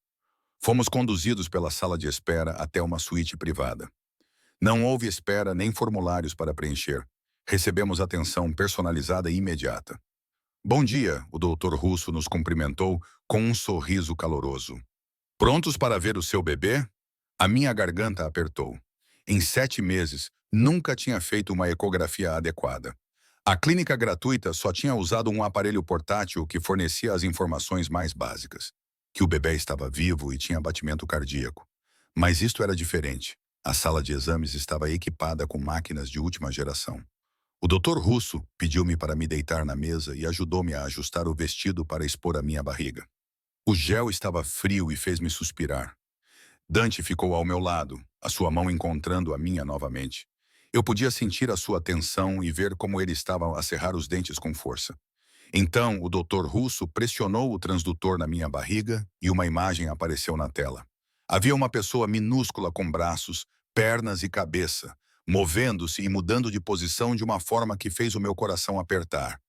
Fomos conduzidos pela sala de espera até uma suíte privada. Não houve espera nem formulários para preencher. Recebemos atenção personalizada e imediata. Bom dia, o doutor Russo nos cumprimentou com um sorriso caloroso. Prontos para ver o seu bebê? A minha garganta apertou. Em 7 meses, nunca tinha feito uma ecografia adequada. A clínica gratuita só tinha usado um aparelho portátil que fornecia as informações mais básicas. Que o bebê estava vivo e tinha batimento cardíaco. Mas isto era diferente. A sala de exames estava equipada com máquinas de última geração. O doutor Russo pediu-me para me deitar na mesa e ajudou-me a ajustar o vestido para expor a minha barriga. O gel estava frio e fez-me suspirar. Dante ficou ao meu lado, a sua mão encontrando a minha novamente. Eu podia sentir a sua tensão e ver como ele estava a cerrar os dentes com força. Então, o doutor Russo pressionou o transdutor na minha barriga e uma imagem apareceu na tela. Havia uma pessoa minúscula com braços, pernas e cabeça, movendo-se e mudando de posição de uma forma que fez o meu coração apertar.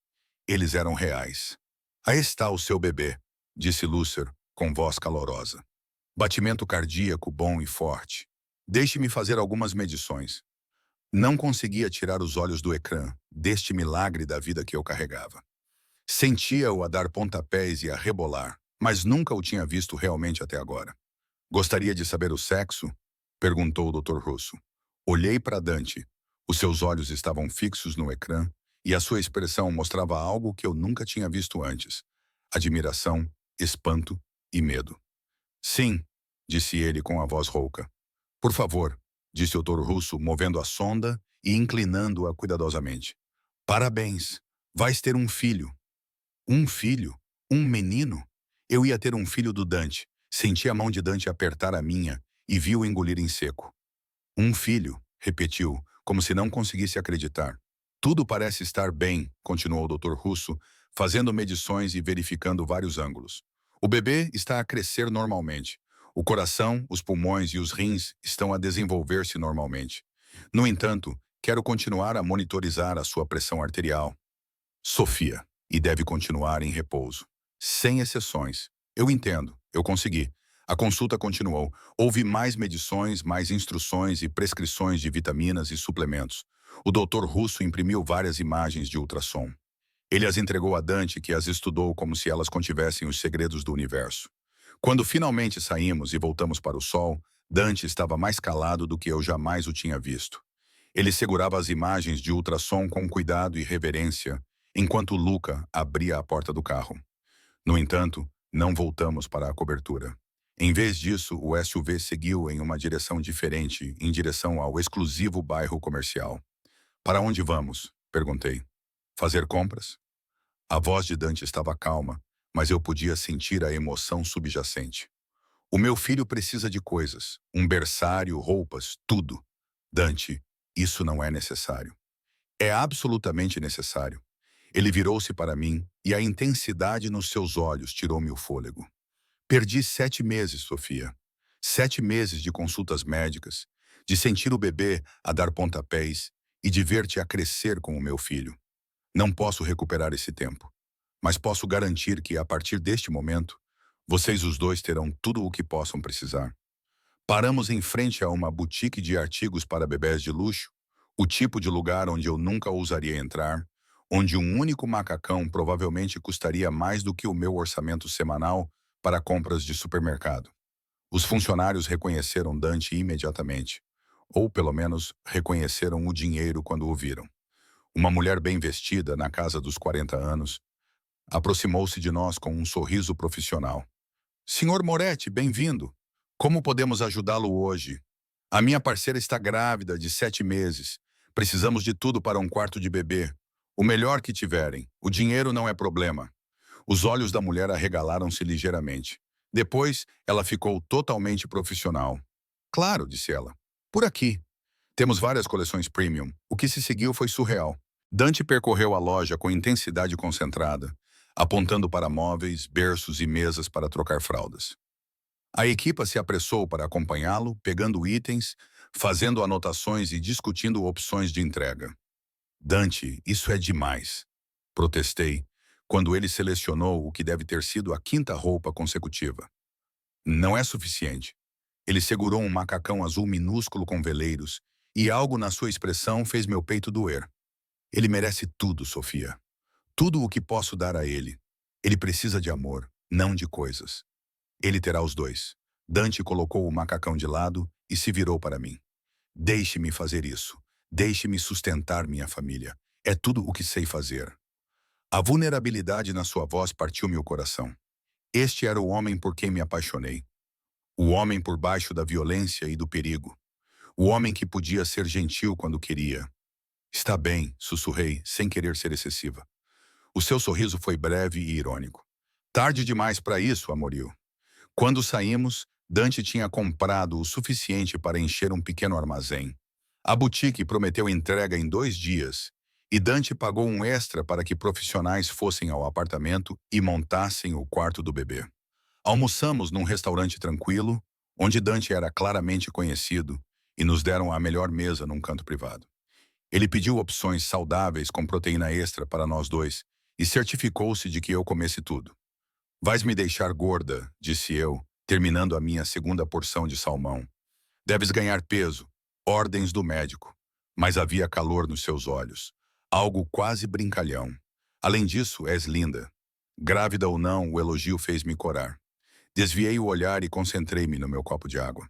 Eles eram reais. Aí está o seu bebê, disse Lúcer, com voz calorosa. Batimento cardíaco bom e forte. Deixe-me fazer algumas medições. Não conseguia tirar os olhos do ecrã, deste milagre da vida que eu carregava. Sentia-o a dar pontapés e a rebolar, mas nunca o tinha visto realmente até agora. Gostaria de saber o sexo? Perguntou o Dr. Russo. Olhei para Dante. Os seus olhos estavam fixos no ecrã e a sua expressão mostrava algo que eu nunca tinha visto antes. Admiração, espanto e medo. Sim, disse ele com a voz rouca. Por favor, disse o Dr. Russo, movendo a sonda e inclinando-a cuidadosamente. Parabéns, vais ter um filho. Um filho? Um menino? Eu ia ter um filho do Dante. Senti a mão de Dante apertar a minha e vi-o engolir em seco. Um filho, repetiu, como se não conseguisse acreditar. Tudo parece estar bem, continuou o Dr. Russo, fazendo medições e verificando vários ângulos. O bebê está a crescer normalmente. O coração, os pulmões e os rins estão a desenvolver-se normalmente. No entanto, quero continuar a monitorizar a sua pressão arterial. Sofia, e deve continuar em repouso. Sem exceções. Eu entendo, eu consegui. A consulta continuou. Houve mais medições, mais instruções e prescrições de vitaminas e suplementos. O doutor Russo imprimiu várias imagens de ultrassom. Ele as entregou a Dante, que as estudou como se elas contivessem os segredos do universo. Quando finalmente saímos e voltamos para o sol, Dante estava mais calado do que eu jamais o tinha visto. Ele segurava as imagens de ultrassom com cuidado e reverência, enquanto Luca abria a porta do carro. No entanto, não voltamos para a cobertura. Em vez disso, o SUV seguiu em uma direção diferente, em direção ao exclusivo bairro comercial. Para onde vamos? Perguntei. Fazer compras? A voz de Dante estava calma, mas eu podia sentir a emoção subjacente. O meu filho precisa de coisas, um berçário, roupas, tudo. Dante, isso não é necessário. É absolutamente necessário. Ele virou-se para mim e a intensidade nos seus olhos tirou-me o fôlego. Perdi 7 meses, Sofia. 7 meses de consultas médicas, de sentir o bebê a dar pontapés e de ver-te a crescer com o meu filho. Não posso recuperar esse tempo, mas posso garantir que, a partir deste momento, vocês os dois terão tudo o que possam precisar. Paramos em frente a uma boutique de artigos para bebés de luxo, o tipo de lugar onde eu nunca ousaria entrar, onde um único macacão provavelmente custaria mais do que o meu orçamento semanal para compras de supermercado. Os funcionários reconheceram Dante imediatamente, ou pelo menos reconheceram o dinheiro quando o viram. Uma mulher bem vestida, na casa dos 40 anos, aproximou-se de nós com um sorriso profissional. Senhor Moretti, bem-vindo. Como podemos ajudá-lo hoje? A minha parceira está grávida de 7 meses. Precisamos de tudo para um quarto de bebê. O melhor que tiverem. O dinheiro não é problema. Os olhos da mulher arregalaram-se ligeiramente. Depois, ela ficou totalmente profissional. Claro, disse ela. Por aqui. Temos várias coleções premium. O que se seguiu foi surreal. Dante percorreu a loja com intensidade concentrada, apontando para móveis, berços e mesas para trocar fraldas. A equipa se apressou para acompanhá-lo, pegando itens, fazendo anotações e discutindo opções de entrega. Dante, isso é demais, protestei, quando ele selecionou o que deve ter sido a quinta roupa consecutiva. Não é suficiente. Ele segurou um macacão azul minúsculo com veleiros, e algo na sua expressão fez meu peito doer. Ele merece tudo, Sofia. Tudo o que posso dar a ele. Ele precisa de amor, não de coisas. Ele terá os dois. Dante colocou o macacão de lado e se virou para mim. Deixe-me fazer isso. Deixe-me sustentar minha família. É tudo o que sei fazer. A vulnerabilidade na sua voz partiu meu coração. Este era o homem por quem me apaixonei. O homem por baixo da violência e do perigo. O homem que podia ser gentil quando queria. Está bem, sussurrei, sem querer ser excessiva. O seu sorriso foi breve e irônico. Tarde demais para isso, amorio. Quando saímos, Dante tinha comprado o suficiente para encher um pequeno armazém. A boutique prometeu entrega em 2 dias, e Dante pagou um extra para que profissionais fossem ao apartamento e montassem o quarto do bebê. Almoçamos num restaurante tranquilo, onde Dante era claramente conhecido, e nos deram a melhor mesa num canto privado. Ele pediu opções saudáveis com proteína extra para nós dois e certificou-se de que eu comesse tudo. Vais me deixar gorda, disse eu, terminando a minha segunda porção de salmão. Deves ganhar peso, ordens do médico. Mas havia calor nos seus olhos, algo quase brincalhão. Além disso, és linda. Grávida ou não, o elogio fez-me corar. Desviei o olhar e concentrei-me no meu copo de água.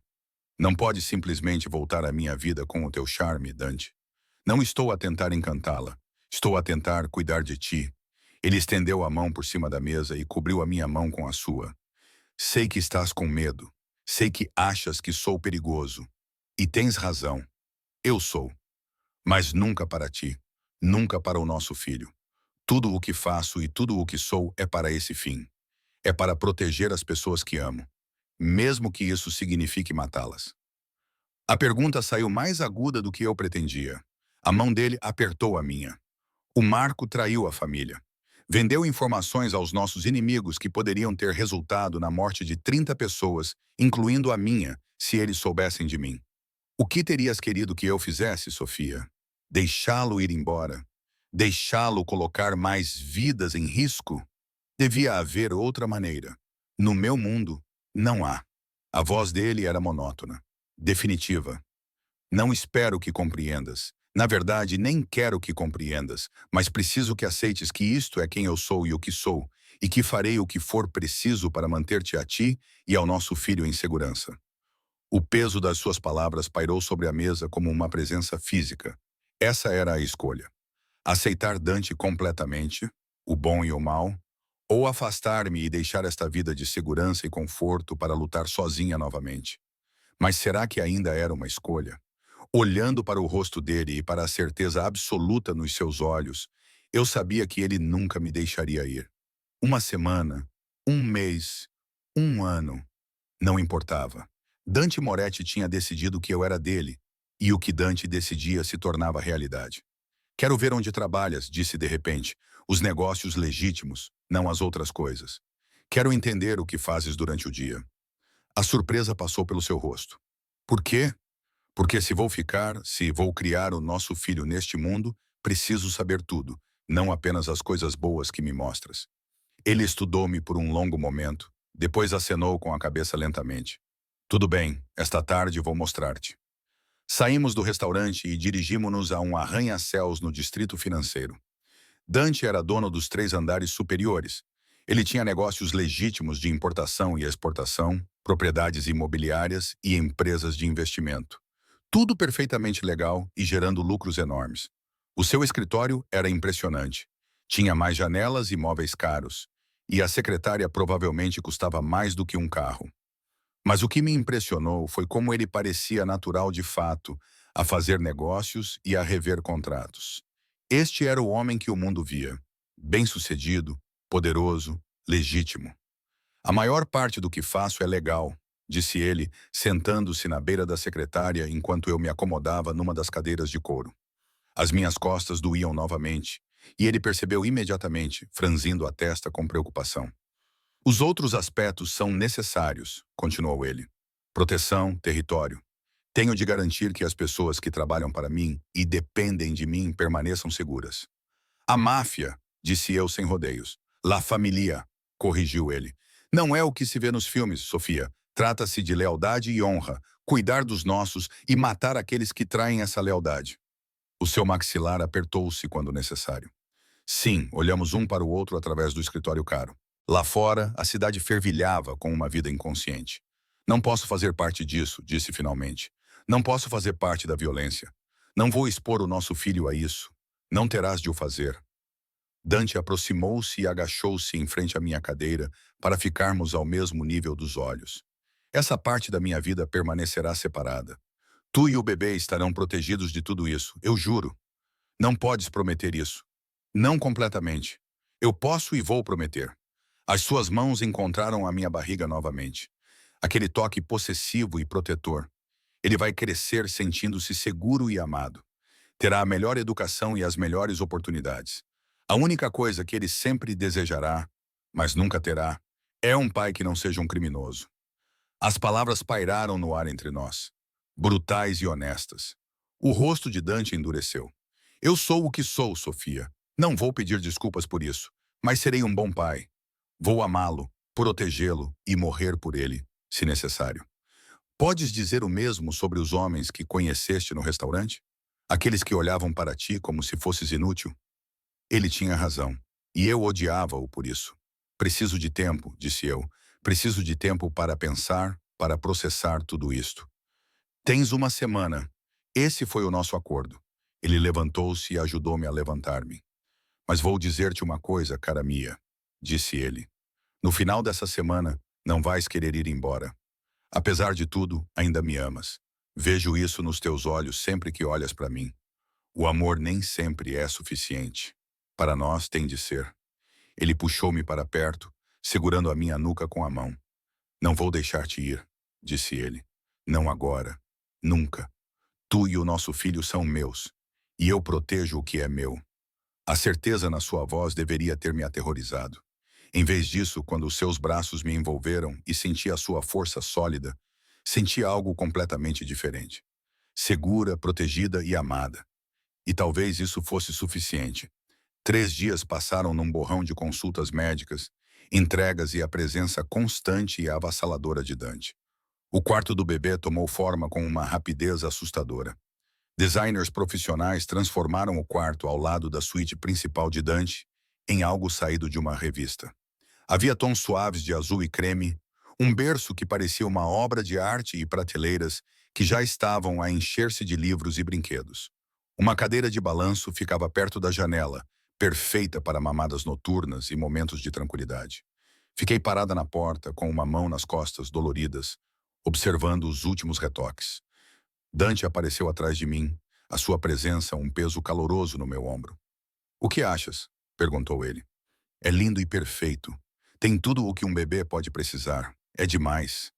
Não pode simplesmente voltar à minha vida com o teu charme, Dante. Não estou a tentar encantá-la. Estou a tentar cuidar de ti. Ele estendeu a mão por cima da mesa e cobriu a minha mão com a sua. Sei que estás com medo. Sei que achas que sou perigoso. E tens razão. Eu sou. Mas nunca para ti. Nunca para o nosso filho. Tudo o que faço e tudo o que sou é para esse fim. É para proteger as pessoas que amo, mesmo que isso signifique matá-las. A pergunta saiu mais aguda do que eu pretendia. A mão dele apertou a minha. O Marco traiu a família. Vendeu informações aos nossos inimigos que poderiam ter resultado na morte de 30 pessoas, incluindo a minha, se eles soubessem de mim. O que terias querido que eu fizesse, Sofia? Deixá-lo ir embora? Deixá-lo colocar mais vidas em risco? Devia haver outra maneira. No meu mundo, não há. A voz dele era monótona, definitiva. Não espero que compreendas. Na verdade, nem quero que compreendas, mas preciso que aceites que isto é quem eu sou e o que sou, e que farei o que for preciso para manter-te a ti e ao nosso filho em segurança. O peso das suas palavras pairou sobre a mesa como uma presença física. Essa era a escolha. Aceitar Dante completamente, o bom e o mal, ou afastar-me e deixar esta vida de segurança e conforto para lutar sozinha novamente. Mas será que ainda era uma escolha? Olhando para o rosto dele e para a certeza absoluta nos seus olhos, eu sabia que ele nunca me deixaria ir. Uma semana, um mês, um ano, não importava. Dante Moretti tinha decidido que eu era dele, e o que Dante decidia se tornava realidade. Quero ver onde trabalhas, disse de repente. Os negócios legítimos, não as outras coisas. Quero entender o que fazes durante o dia. A surpresa passou pelo seu rosto. Por quê? Porque se vou ficar, se vou criar o nosso filho neste mundo, preciso saber tudo, não apenas as coisas boas que me mostras. Ele estudou-me por um longo momento, depois acenou com a cabeça lentamente. Tudo bem, esta tarde vou mostrar-te. Saímos do restaurante e dirigimos-nos a um arranha-céus no distrito financeiro. Dante era dono dos 3 andares superiores. Ele tinha negócios legítimos de importação e exportação, propriedades imobiliárias e empresas de investimento. Tudo perfeitamente legal e gerando lucros enormes. O seu escritório era impressionante. Tinha mais janelas e móveis caros. E a secretária provavelmente custava mais do que um carro. Mas o que me impressionou foi como ele parecia natural de fato a fazer negócios e a rever contratos. Este era o homem que o mundo via. Bem-sucedido, poderoso, legítimo. A maior parte do que faço é legal, disse ele, sentando-se na beira da secretária enquanto eu me acomodava numa das cadeiras de couro. As minhas costas doíam novamente, e ele percebeu imediatamente, franzindo a testa com preocupação. Os outros aspectos são necessários, continuou ele. Proteção, território. Tenho de garantir que as pessoas que trabalham para mim e dependem de mim permaneçam seguras. A máfia, disse eu sem rodeios. La familia, corrigiu ele. Não é o que se vê nos filmes, Sofia. Trata-se de lealdade e honra, cuidar dos nossos e matar aqueles que traem essa lealdade. O seu maxilar apertou-se quando necessário. Sim, olhamos um para o outro através do escritório caro. Lá fora, a cidade fervilhava com uma vida inconsciente. Não posso fazer parte disso, disse finalmente. Não posso fazer parte da violência. Não vou expor o nosso filho a isso. Não terás de o fazer. Dante aproximou-se e agachou-se em frente à minha cadeira para ficarmos ao mesmo nível dos olhos. Essa parte da minha vida permanecerá separada. Tu e o bebê estarão protegidos de tudo isso, eu juro. Não podes prometer isso. Não completamente. Eu posso e vou prometer. As suas mãos encontraram a minha barriga novamente. Aquele toque possessivo e protetor. Ele vai crescer sentindo-se seguro e amado. Terá a melhor educação e as melhores oportunidades. A única coisa que ele sempre desejará, mas nunca terá, é um pai que não seja um criminoso. As palavras pairaram no ar entre nós, brutais e honestas. O rosto de Dante endureceu. Eu sou o que sou, Sofia. Não vou pedir desculpas por isso, mas serei um bom pai. Vou amá-lo, protegê-lo e morrer por ele, se necessário. Podes dizer o mesmo sobre os homens que conheceste no restaurante? Aqueles que olhavam para ti como se fosses inútil? Ele tinha razão, e eu odiava-o por isso. Preciso de tempo, disse eu. Preciso de tempo para pensar, para processar tudo isto. Tens uma semana. Esse foi o nosso acordo. Ele levantou-se e ajudou-me a levantar-me. Mas vou dizer-te uma coisa, cara Mia, disse ele. No final dessa semana, não vais querer ir embora. Apesar de tudo, ainda me amas. Vejo isso nos teus olhos sempre que olhas para mim. O amor nem sempre é suficiente. Para nós tem de ser. Ele puxou-me para perto, segurando a minha nuca com a mão. Não vou deixar-te ir, disse ele. Não agora. Nunca. Tu e o nosso filho são meus, e eu protejo o que é meu. A certeza na sua voz deveria ter me aterrorizado. Em vez disso, quando os seus braços me envolveram e senti a sua força sólida, senti algo completamente diferente. Segura, protegida e amada. E talvez isso fosse suficiente. 3 dias passaram num borrão de consultas médicas, entregas e a presença constante e avassaladora de Dante. O quarto do bebê tomou forma com uma rapidez assustadora. Designers profissionais transformaram o quarto ao lado da suíte principal de Dante em algo saído de uma revista. Havia tons suaves de azul e creme, um berço que parecia uma obra de arte e prateleiras que já estavam a encher-se de livros e brinquedos. Uma cadeira de balanço ficava perto da janela, perfeita para mamadas noturnas e momentos de tranquilidade. Fiquei parada na porta, com uma mão nas costas doloridas, observando os últimos retoques. Dante apareceu atrás de mim, a sua presença um peso caloroso no meu ombro. "O que achas?" perguntou ele. "É lindo e perfeito. Tem tudo o que um bebê pode precisar. É demais.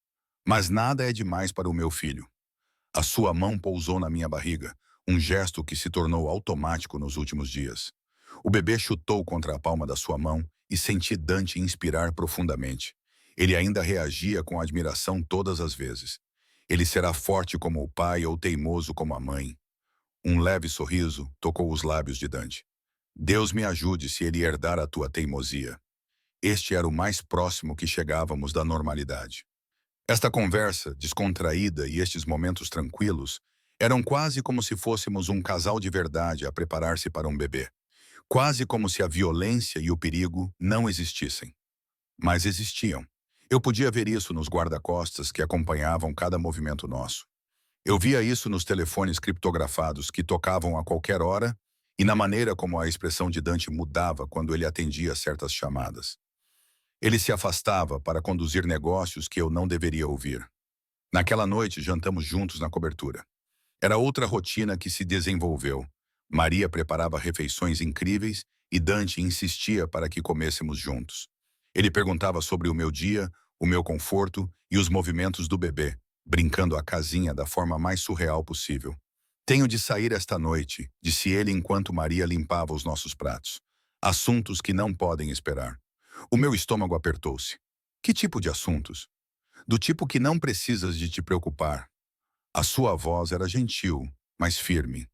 Mas nada é demais para o meu filho." A sua mão pousou na minha barriga, um gesto que se tornou automático nos últimos dias. O bebê chutou contra a palma da sua mão e senti Dante inspirar profundamente. Ele ainda reagia com admiração todas as vezes. Ele será forte como o pai ou teimoso como a mãe. Um leve sorriso tocou os lábios de Dante. "Deus me ajude se ele herdar a tua teimosia." Este era o mais próximo que chegávamos da normalidade. Esta conversa, descontraída e estes momentos tranquilos eram quase como se fôssemos um casal de verdade a preparar-se para um bebê. Quase como se a violência e o perigo não existissem. Mas existiam. Eu podia ver isso nos guarda-costas que acompanhavam cada movimento nosso. Eu via isso nos telefones criptografados que tocavam a qualquer hora e na maneira como a expressão de Dante mudava quando ele atendia certas chamadas. Ele se afastava para conduzir negócios que eu não deveria ouvir. Naquela noite, jantamos juntos na cobertura. Era outra rotina que se desenvolveu. Maria preparava refeições incríveis e Dante insistia para que comêssemos juntos. Ele perguntava sobre o meu dia, o meu conforto e os movimentos do bebê, brincando a casinha da forma mais surreal possível. "Tenho de sair esta noite", disse ele enquanto Maria limpava os nossos pratos. "Assuntos que não podem esperar." O meu estômago apertou-se. Que tipo de assuntos? Do tipo que não precisas de te preocupar. A sua voz era gentil, mas firme.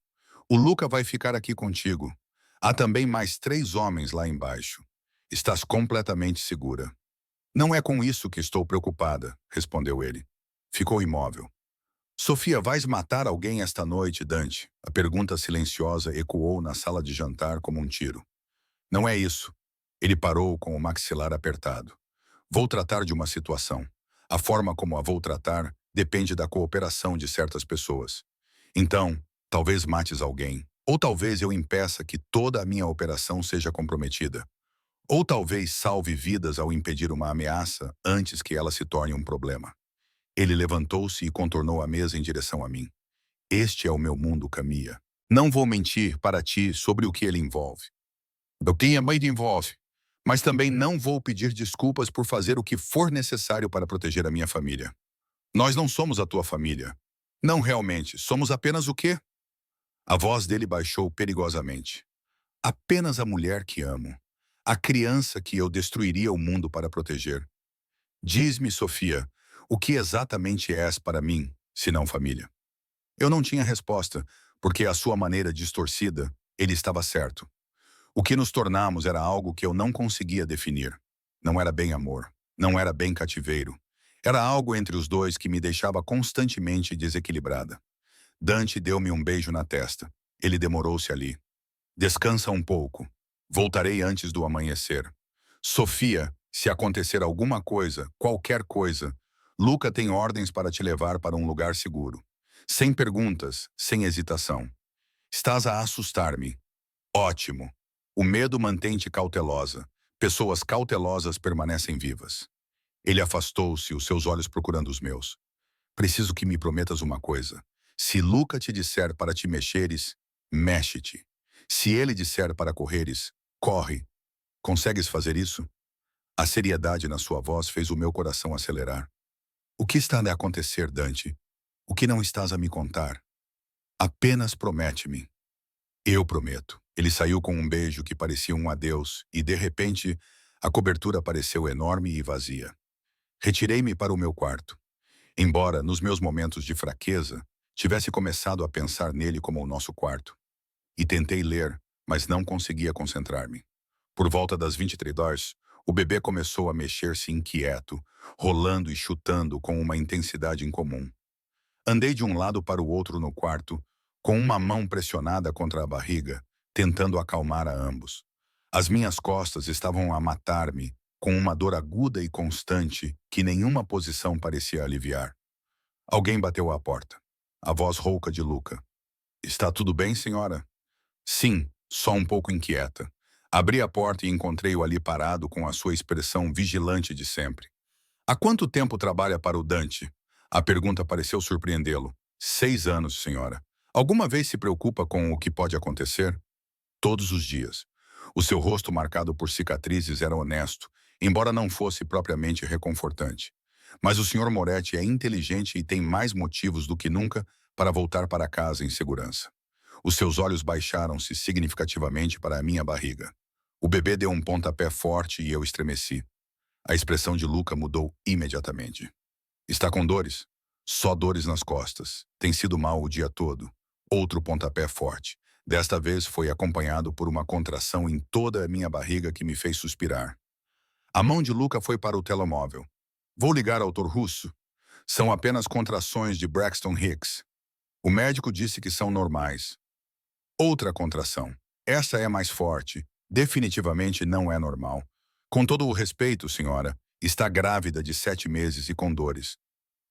"O Luca vai ficar aqui contigo. Há também mais 3 homens lá embaixo. Estás completamente segura." "Não é com isso que estou preocupada", respondeu ele. Ficou imóvel. "Sofia, vais matar alguém esta noite, Dante?" A pergunta silenciosa ecoou na sala de jantar como um tiro. Não é isso. Ele parou com o maxilar apertado. Vou tratar de uma situação. A forma como a vou tratar depende da cooperação de certas pessoas. Então, talvez mates alguém. Ou talvez eu impeça que toda a minha operação seja comprometida. Ou talvez salve vidas ao impedir uma ameaça antes que ela se torne um problema. Ele levantou-se e contornou a mesa em direção a mim. Este é o meu mundo, Camilla. Não vou mentir para ti sobre o que ele envolve. O que muito envolve. Mas também não vou pedir desculpas por fazer o que for necessário para proteger a minha família. Nós não somos a tua família. Não realmente, somos apenas o quê? A voz dele baixou perigosamente. Apenas a mulher que amo. A criança que eu destruiria o mundo para proteger. Diz-me, Sofia, o que exatamente és para mim, se não família? Eu não tinha resposta, porque à sua maneira distorcida, ele estava certo. O que nos tornamos era algo que eu não conseguia definir. Não era bem amor, não era bem cativeiro. Era algo entre os dois que me deixava constantemente desequilibrada. Dante deu-me um beijo na testa. Ele demorou-se ali. Descansa um pouco. Voltarei antes do amanhecer. Sofia, se acontecer alguma coisa, qualquer coisa, Luca tem ordens para te levar para um lugar seguro. Sem perguntas, sem hesitação. Estás a assustar-me. Ótimo. O medo mantém-te cautelosa. Pessoas cautelosas permanecem vivas. Ele afastou-se, os seus olhos procurando os meus. Preciso que me prometas uma coisa. Se Luca te disser para te mexeres, mexe-te. Se ele disser para correres, corre. Consegues fazer isso? A seriedade na sua voz fez o meu coração acelerar. O que está a acontecer, Dante? O que não estás a me contar? Apenas promete-me. Eu prometo. Ele saiu com um beijo que parecia um adeus e, de repente, a cobertura pareceu enorme e vazia. Retirei-me para o meu quarto. Embora, nos meus momentos de fraqueza, tivesse começado a pensar nele como o nosso quarto. E tentei ler, mas não conseguia concentrar-me. Por volta das 23 horas, o bebê começou a mexer-se inquieto, rolando e chutando com uma intensidade incomum. Andei de um lado para o outro no quarto, com uma mão pressionada contra a barriga, tentando acalmar a ambos. As minhas costas estavam a matar-me, com uma dor aguda e constante que nenhuma posição parecia aliviar. Alguém bateu à porta. A voz rouca de Luca. Está tudo bem, senhora? Sim, só um pouco inquieta. Abri a porta e encontrei-o ali parado com a sua expressão vigilante de sempre. Há quanto tempo trabalha para o Dante? A pergunta pareceu surpreendê-lo. 6 anos, senhora. Alguma vez se preocupa com o que pode acontecer? Todos os dias. O seu rosto marcado por cicatrizes era honesto, embora não fosse propriamente reconfortante. Mas o Sr. Moretti é inteligente e tem mais motivos do que nunca para voltar para casa em segurança. Os seus olhos baixaram-se significativamente para a minha barriga. O bebê deu um pontapé forte e eu estremeci. A expressão de Luca mudou imediatamente. Está com dores? Só dores nas costas. Tem sido mal o dia todo. Outro pontapé forte. Desta vez foi acompanhado por uma contração em toda a minha barriga que me fez suspirar. A mão de Luca foi para o telemóvel. Vou ligar ao Dr. Russo. São apenas contrações de Braxton Hicks. O médico disse que são normais. Outra contração. Essa é mais forte. Definitivamente não é normal. Com todo o respeito, senhora, está grávida de 7 meses e com dores.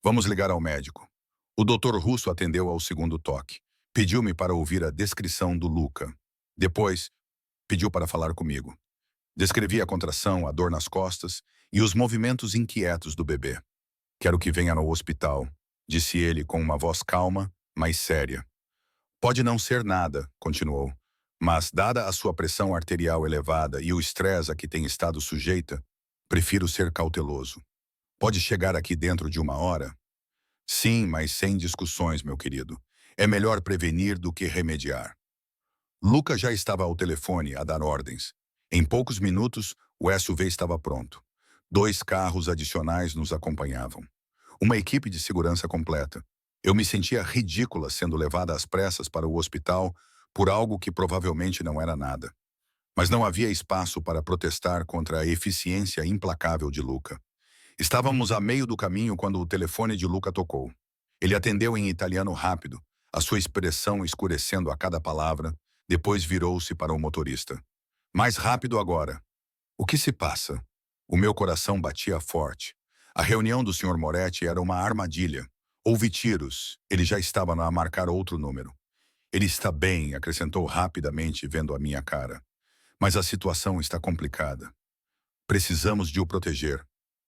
Vamos ligar ao médico. O Dr. Russo atendeu ao segundo toque. Pediu-me para ouvir a descrição do Luca. Depois, pediu para falar comigo. Descrevi a contração, a dor nas costas e os movimentos inquietos do bebê. Quero que venha no hospital, disse ele com uma voz calma, mas séria. Pode não ser nada, continuou, mas dada a sua pressão arterial elevada e o estresse a que tem estado sujeita, prefiro ser cauteloso. Pode chegar aqui dentro de 1 hora? Sim, mas sem discussões, meu querido. É melhor prevenir do que remediar. Luca já estava ao telefone a dar ordens. Em poucos minutos, o SUV estava pronto. 2 carros adicionais nos acompanhavam. Uma equipe de segurança completa. Eu me sentia ridícula sendo levada às pressas para o hospital por algo que provavelmente não era nada. Mas não havia espaço para protestar contra a eficiência implacável de Luca. Estávamos a meio do caminho quando o telefone de Luca tocou. Ele atendeu em italiano rápido, a sua expressão escurecendo a cada palavra, depois virou-se para o motorista. Mais rápido agora. O que se passa? O meu coração batia forte. A reunião do Sr. Moretti era uma armadilha. Houve tiros. Ele já estava a marcar outro número. Ele está bem, acrescentou rapidamente, vendo a minha cara. Mas a situação está complicada. Precisamos de o proteger.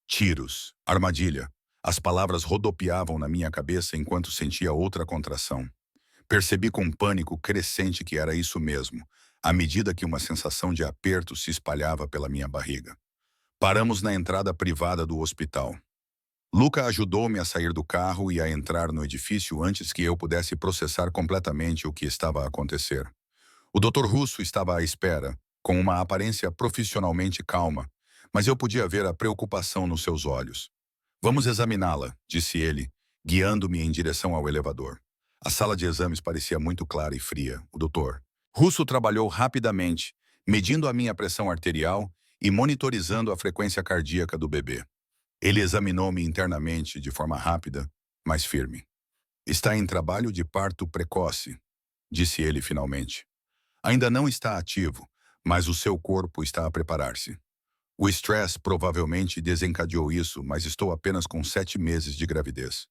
Tiros. Armadilha. As palavras rodopiavam na minha cabeça enquanto sentia outra contração. Percebi com pânico crescente que era isso mesmo, à medida que uma sensação de aperto se espalhava pela minha barriga. Paramos na entrada privada do hospital. Luca ajudou-me a sair do carro e a entrar no edifício antes que eu pudesse processar completamente o que estava a acontecer. O Dr. Russo estava à espera, com uma aparência profissionalmente calma, mas eu podia ver a preocupação nos seus olhos. Vamos examiná-la, disse ele, guiando-me em direção ao elevador. A sala de exames parecia muito clara e fria. O Dr. Russo trabalhou rapidamente, medindo a minha pressão arterial e monitorizando a frequência cardíaca do bebê. Ele examinou-me internamente de forma rápida, mas firme. Está em trabalho de parto precoce, disse ele finalmente. Ainda não está ativo, mas o seu corpo está a preparar-se. O estresse provavelmente desencadeou isso, mas estou apenas com 7 meses de gravidez.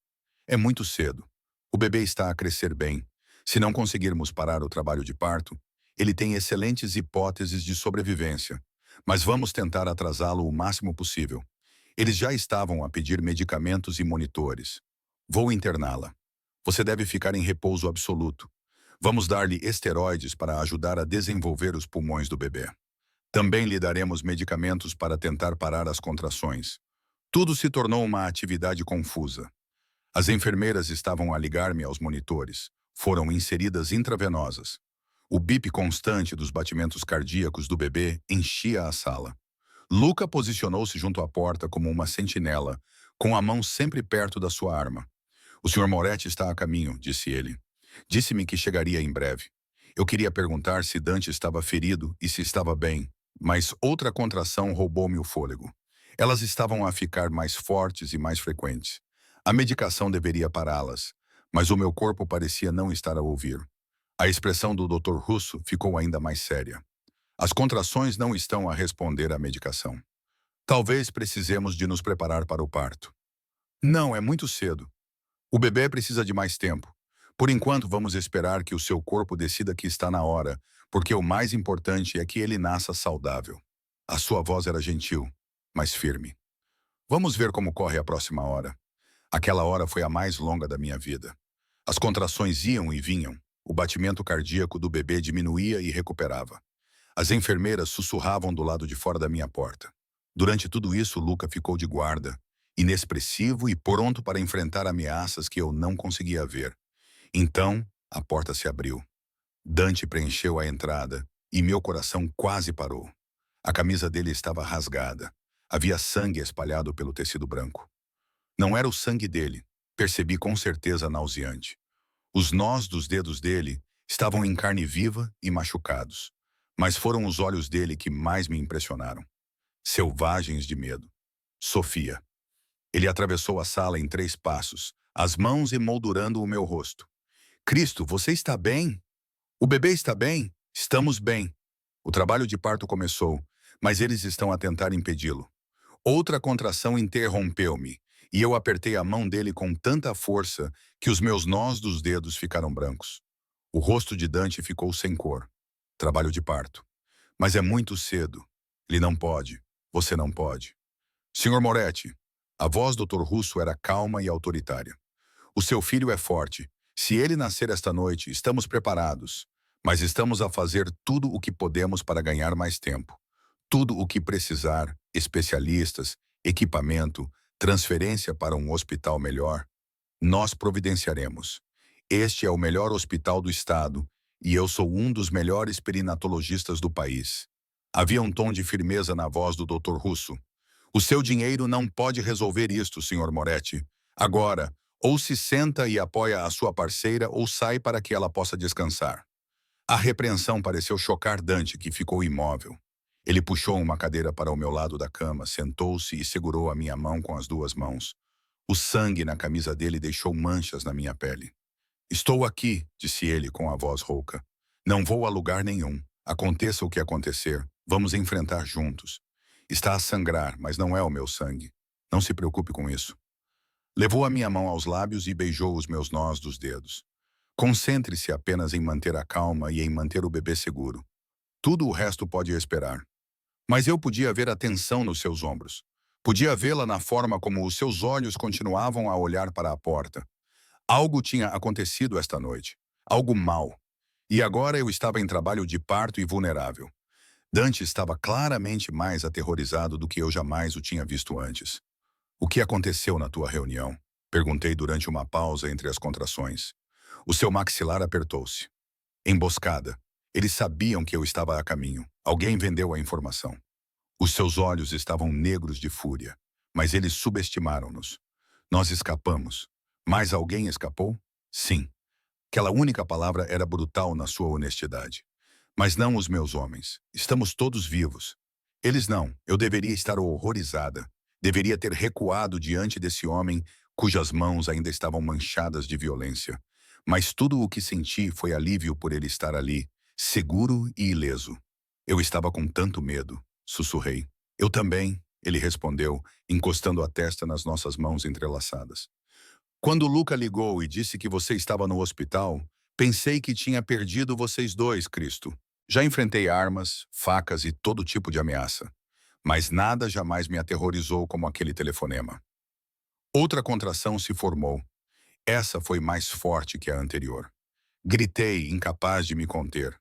É muito cedo. O bebê está a crescer bem. Se não conseguirmos parar o trabalho de parto, ele tem excelentes hipóteses de sobrevivência, mas vamos tentar atrasá-lo o máximo possível. Eles já estavam a pedir medicamentos e monitores. Vou interná-la. Você deve ficar em repouso absoluto. Vamos dar-lhe esteroides para ajudar a desenvolver os pulmões do bebê. Também lhe daremos medicamentos para tentar parar as contrações. Tudo se tornou uma atividade confusa. As enfermeiras estavam a ligar-me aos monitores. Foram inseridas intravenosas. O bip constante dos batimentos cardíacos do bebê enchia a sala. Luca posicionou-se junto à porta como uma sentinela, com a mão sempre perto da sua arma. O Sr. Moretti está a caminho, disse ele. Disse-me que chegaria em breve. Eu queria perguntar se Dante estava ferido e se estava bem, mas outra contração roubou-me o fôlego. Elas estavam a ficar mais fortes e mais frequentes. A medicação deveria pará-las, mas o meu corpo parecia não estar a ouvir. A expressão do Dr. Russo ficou ainda mais séria. As contrações não estão a responder à medicação. Talvez precisemos de nos preparar para o parto. Não, é muito cedo. O bebê precisa de mais tempo. Por enquanto, vamos esperar que o seu corpo decida que está na hora, porque o mais importante é que ele nasça saudável. A sua voz era gentil, mas firme. Vamos ver como corre a próxima hora. Aquela hora foi a mais longa da minha vida. As contrações iam e vinham. O batimento cardíaco do bebê diminuía e recuperava. As enfermeiras sussurravam do lado de fora da minha porta. Durante tudo isso, Luca ficou de guarda, inexpressivo e pronto para enfrentar ameaças que eu não conseguia ver. Então, a porta se abriu. Dante preencheu a entrada e meu coração quase parou. A camisa dele estava rasgada. Havia sangue espalhado pelo tecido branco. Não era o sangue dele, percebi com certeza nauseante. Os nós dos dedos dele estavam em carne viva e machucados. Mas foram os olhos dele que mais me impressionaram. Selvagens de medo. Sofia. Ele atravessou a sala em 3 passos, as mãos emoldurando o meu rosto. Cristo, você está bem? O bebê está bem? Estamos bem. O trabalho de parto começou, mas eles estão a tentar impedi-lo. Outra contração interrompeu-me, e eu apertei a mão dele com tanta força que os meus nós dos dedos ficaram brancos. O rosto de Dante ficou sem cor. Trabalho de parto. Mas é muito cedo. Ele não pode. Você não pode. Senhor Moretti, a voz do Dr. Russo era calma e autoritária. O seu filho é forte. Se ele nascer esta noite, estamos preparados. Mas estamos a fazer tudo o que podemos para ganhar mais tempo. Tudo o que precisar, especialistas, equipamento, transferência para um hospital melhor, nós providenciaremos. Este é o melhor hospital do estado e eu sou um dos melhores perinatologistas do país. Havia um tom de firmeza na voz do Dr. Russo. O seu dinheiro não pode resolver isto, Sr. Moretti. Agora, ou se senta e apoia a sua parceira ou sai para que ela possa descansar. A repreensão pareceu chocar Dante, que ficou imóvel. Ele puxou uma cadeira para o meu lado da cama, sentou-se e segurou a minha mão com as 2 mãos. O sangue na camisa dele deixou manchas na minha pele. Estou aqui, disse ele com a voz rouca. Não vou a lugar nenhum. Aconteça o que acontecer, Vamos enfrentar juntos. Está a sangrar, mas não é o meu sangue. Não se preocupe com isso. Levou a minha mão aos lábios e beijou os meus nós dos dedos. Concentre-se apenas em manter a calma e em manter o bebê seguro. Tudo o resto pode esperar. Mas eu podia ver a tensão nos seus ombros. Podia vê-la na forma como os seus olhos continuavam a olhar para a porta. Algo tinha acontecido esta noite. Algo mal. E agora eu estava em trabalho de parto e vulnerável. Dante estava claramente mais aterrorizado do que eu jamais o tinha visto antes. O que aconteceu na tua reunião? Perguntei durante uma pausa entre as contrações. O seu maxilar apertou-se. Emboscada. Eles sabiam que eu estava a caminho. Alguém vendeu a informação. Os seus olhos estavam negros de fúria, mas eles subestimaram-nos. Nós escapamos. Mas alguém escapou? Sim. Aquela única palavra era brutal na sua honestidade. Mas não os meus homens. Estamos todos vivos. Eles não. Eu deveria estar horrorizada. Deveria ter recuado diante desse homem cujas mãos ainda estavam manchadas de violência. Mas tudo o que senti foi alívio por ele estar ali, seguro e ileso. Eu estava com tanto medo, sussurrei. Eu também, ele respondeu, encostando a testa nas nossas mãos entrelaçadas. Quando Luca ligou e disse que você estava no hospital, pensei que tinha perdido vocês dois, Cristo. Já enfrentei armas, facas e todo tipo de ameaça. Mas nada jamais me aterrorizou como aquele telefonema. Outra contração se formou. Essa foi mais forte que a anterior. Gritei, incapaz de me conter.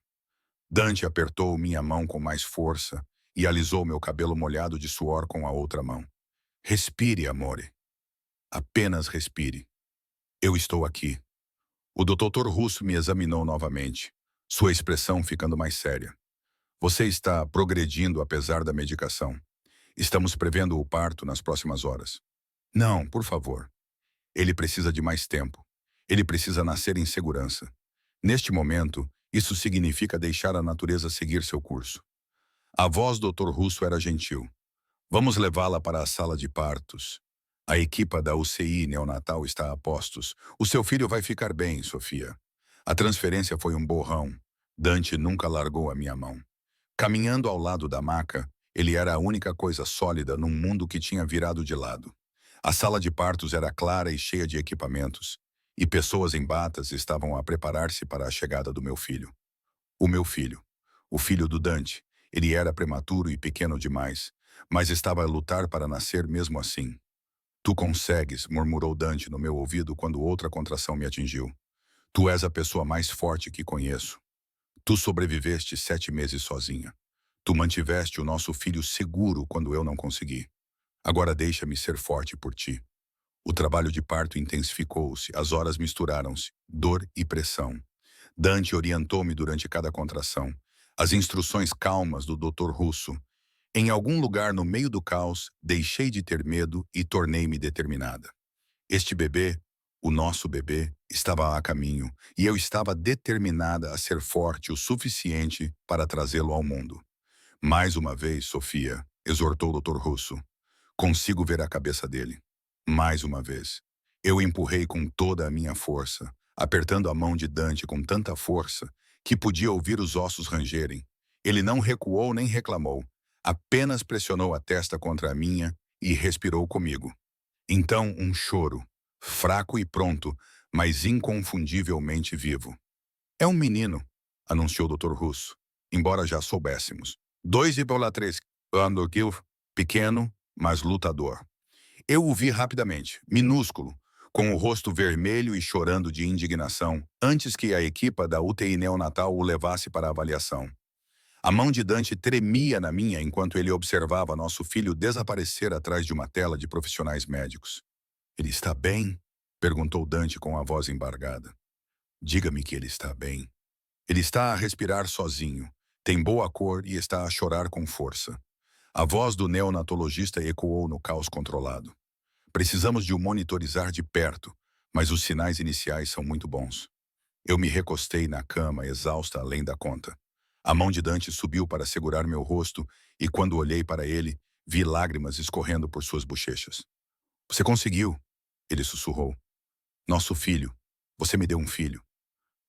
Dante apertou minha mão com mais força e alisou meu cabelo molhado de suor com a outra mão. Respire, amore. Apenas respire. Eu estou aqui. O doutor Russo me examinou novamente, sua expressão ficando mais séria. Você está progredindo apesar da medicação. Estamos prevendo o parto nas próximas horas. Não, por favor. Ele precisa de mais tempo. Ele precisa nascer em segurança. Neste momento, isso significa deixar a natureza seguir seu curso. A voz do Dr. Russo era gentil. Vamos levá-la para a sala de partos. A equipa da UCI neonatal está a postos. O seu filho vai ficar bem, Sofia. A transferência foi um borrão. Dante nunca largou a minha mão. Caminhando ao lado da maca, ele era a única coisa sólida num mundo que tinha virado de lado. A sala de partos era clara e cheia de equipamentos, e pessoas em batas estavam a preparar-se para a chegada do meu filho. O meu filho. O filho do Dante. Ele era prematuro e pequeno demais, mas estava a lutar para nascer mesmo assim. Tu consegues, murmurou Dante no meu ouvido quando outra contração me atingiu. Tu és a pessoa mais forte que conheço. Tu sobreviveste 7 meses sozinha. Tu mantiveste o nosso filho seguro quando eu não consegui. Agora deixa-me ser forte por ti. O trabalho de parto intensificou-se, as horas misturaram-se, dor e pressão. Dante orientou-me durante cada contração. As instruções calmas do Dr. Russo. Em algum lugar no meio do caos, deixei de ter medo e tornei-me determinada. Este bebê, o nosso bebê, estava a caminho, e eu estava determinada a ser forte o suficiente para trazê-lo ao mundo. Mais uma vez, Sofia, exortou o Dr. Russo. Consigo ver a cabeça dele. Mais uma vez. Eu empurrei com toda a minha força, apertando a mão de Dante com tanta força que podia ouvir os ossos rangerem. Ele não recuou nem reclamou, apenas pressionou a testa contra a minha e respirou comigo. Então um choro, fraco e pronto, mas inconfundivelmente vivo. É um menino, anunciou o Dr. Russo, embora já soubéssemos. 2,3 anos, pequeno, mas lutador. Eu o vi rapidamente, minúsculo, com o rosto vermelho e chorando de indignação, antes que a equipa da UTI neonatal o levasse para a avaliação. A mão de Dante tremia na minha enquanto ele observava nosso filho desaparecer atrás de uma tela de profissionais médicos. Ele está bem? Perguntou Dante com a voz embargada. Diga-me que ele está bem. Ele está a respirar sozinho, tem boa cor e está a chorar com força. A voz do neonatologista ecoou no caos controlado. Precisamos de o monitorizar de perto, mas os sinais iniciais são muito bons. Eu me recostei na cama, exausta além da conta. A mão de Dante subiu para segurar meu rosto e quando olhei para ele, vi lágrimas escorrendo por suas bochechas. Você conseguiu, ele sussurrou. Nosso filho. Você me deu um filho.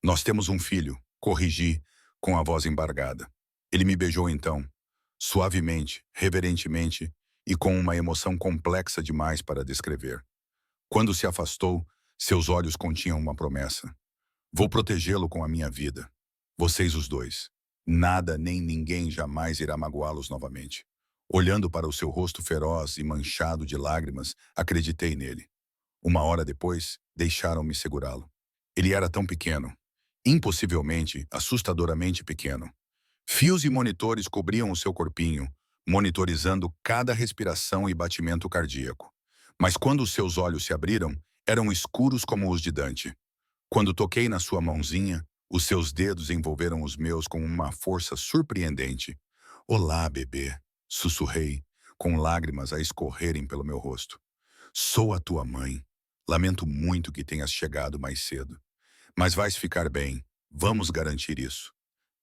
Nós temos um filho, corrigi, com a voz embargada. Ele me beijou então. suavemente, reverentemente e com uma emoção complexa demais para descrever. Quando se afastou, seus olhos continham uma promessa. Vou protegê-lo com a minha vida. Vocês os dois. Nada nem ninguém jamais irá magoá-los novamente. Olhando para o seu rosto feroz e manchado de lágrimas, acreditei nele. Uma hora depois, deixaram-me segurá-lo. Ele era tão pequeno. Impossivelmente, assustadoramente pequeno. Fios e monitores cobriam o seu corpinho, monitorizando cada respiração e batimento cardíaco. Mas quando os seus olhos se abriram, eram escuros como os de Dante. Quando toquei na sua mãozinha, os seus dedos envolveram os meus com uma força surpreendente. Olá, bebê, sussurrei, com lágrimas a escorrerem pelo meu rosto. Sou a tua mãe. Lamento muito que tenhas chegado mais cedo. Mas vais ficar bem. Vamos garantir isso.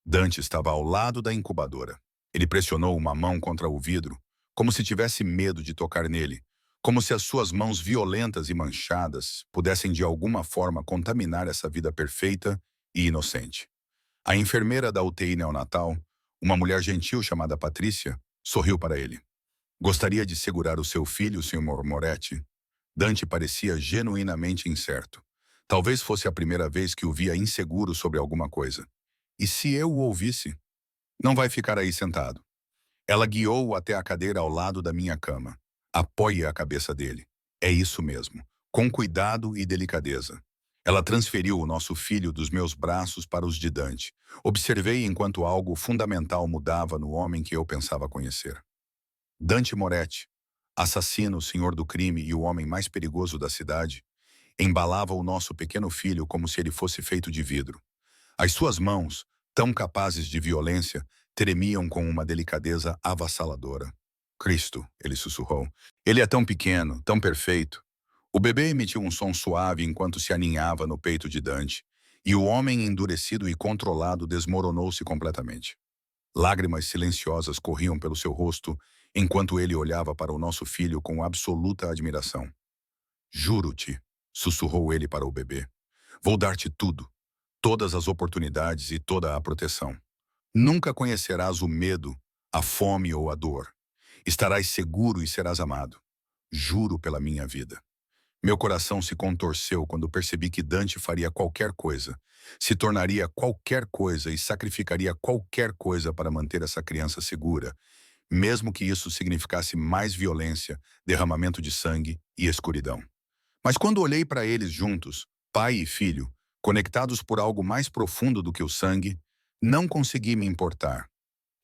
Dante estava ao lado da incubadora. Ele pressionou uma mão contra o vidro, como se tivesse medo de tocar nele, como se as suas mãos violentas e manchadas pudessem de alguma forma contaminar essa vida perfeita e inocente. A enfermeira da UTI neonatal, uma mulher gentil chamada Patrícia, sorriu para ele. Gostaria de segurar o seu filho, Sr. Moretti? Dante parecia genuinamente incerto. Talvez fosse a primeira vez que o via inseguro sobre alguma coisa. E se eu o ouvisse? Não vai ficar aí sentado. Ela guiou-o até a cadeira ao lado da minha cama. Apoie a cabeça dele. É isso mesmo. Com cuidado e delicadeza. Ela transferiu o nosso filho dos meus braços para os de Dante. Observei enquanto algo fundamental mudava no homem que eu pensava conhecer. Dante Moretti, assassino, senhor do crime e o homem mais perigoso da cidade, embalava o nosso pequeno filho como se ele fosse feito de vidro. As suas mãos, tão capazes de violência, tremiam com uma delicadeza avassaladora. Cristo, ele sussurrou. Ele é tão pequeno, tão perfeito. O bebê emitiu um som suave enquanto se aninhava no peito de Dante, e o homem endurecido e controlado desmoronou-se completamente. Lágrimas silenciosas corriam pelo seu rosto enquanto ele olhava para o nosso filho com absoluta admiração. Juro-te, sussurrou ele para o bebê. Vou dar-te tudo, todas as oportunidades e toda a proteção. Nunca conhecerás o medo, a fome ou a dor. Estarás seguro e serás amado. Juro pela minha vida. Meu coração se contorceu quando percebi que Dante faria qualquer coisa, se tornaria qualquer coisa e sacrificaria qualquer coisa para manter essa criança segura, mesmo que isso significasse mais violência, derramamento de sangue e escuridão. Mas quando olhei para eles juntos, pai e filho, conectados por algo mais profundo do que o sangue, não consegui me importar.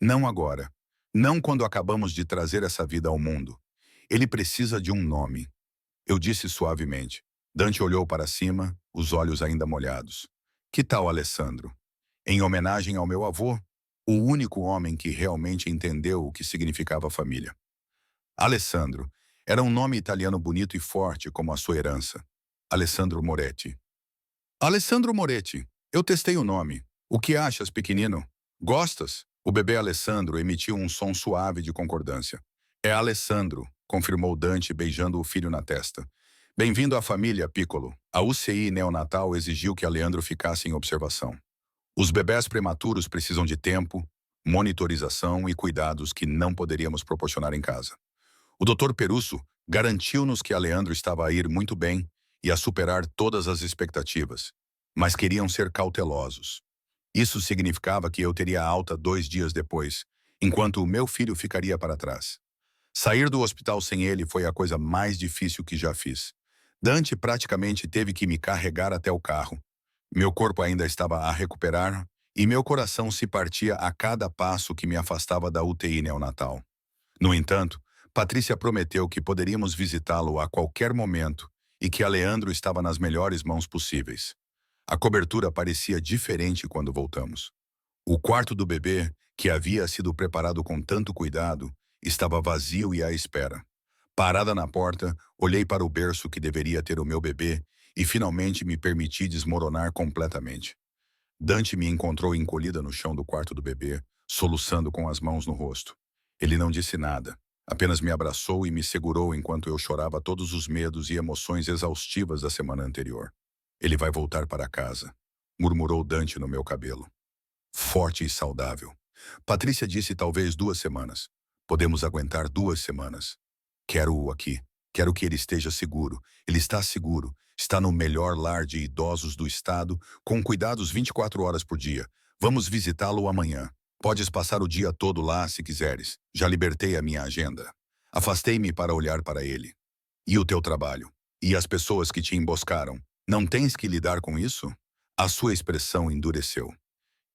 Não agora. Não quando acabamos de trazer essa vida ao mundo. Ele precisa de um nome. Eu disse suavemente. Dante olhou para cima, os olhos ainda molhados. Que tal Alessandro? Em homenagem ao meu avô, o único homem que realmente entendeu o que significava família. Alessandro era um nome italiano bonito e forte como a sua herança. Alessandro Moretti. Alessandro Moretti. Eu testei o nome. O que achas, pequenino? Gostas? O bebê Alessandro emitiu um som suave de concordância. É Alessandro, confirmou Dante beijando o filho na testa. Bem-vindo à família, Piccolo. A UCI neonatal exigiu que Leandro ficasse em observação. Os bebés prematuros precisam de tempo, monitorização e cuidados que não poderíamos proporcionar em casa. O Dr. Perusso garantiu-nos que Leandro estava a ir muito bem e a superar todas as expectativas, mas queriam ser cautelosos. Isso significava que eu teria alta 2 dias depois, enquanto o meu filho ficaria para trás. Sair do hospital sem ele foi a coisa mais difícil que já fiz. Dante praticamente teve que me carregar até o carro. Meu corpo ainda estava a recuperar e meu coração se partia a cada passo que me afastava da UTI neonatal. No entanto, Patrícia prometeu que poderíamos visitá-lo a qualquer momento e que Leandro estava nas melhores mãos possíveis. A cobertura parecia diferente quando voltamos. O quarto do bebê, que havia sido preparado com tanto cuidado, estava vazio e à espera. Parada na porta, olhei para o berço que deveria ter o meu bebê e finalmente me permiti desmoronar completamente. Dante me encontrou encolhida no chão do quarto do bebê, soluçando com as mãos no rosto. Ele não disse nada, apenas me abraçou e me segurou enquanto eu chorava todos os medos e emoções exaustivas da semana anterior. Ele vai voltar para casa, murmurou Dante no meu cabelo. Forte e saudável. Patrícia disse talvez 2 semanas. Podemos aguentar 2 semanas. Quero-o aqui. Quero que ele esteja seguro. Ele está seguro. Está no melhor lar de idosos do estado, com cuidados 24 horas por dia. Vamos visitá-lo amanhã. Podes passar o dia todo lá se quiseres. Já libertei a minha agenda. Afastei-me para olhar para ele. E o teu trabalho? E as pessoas que te emboscaram? Não tens que lidar com isso? A sua expressão endureceu.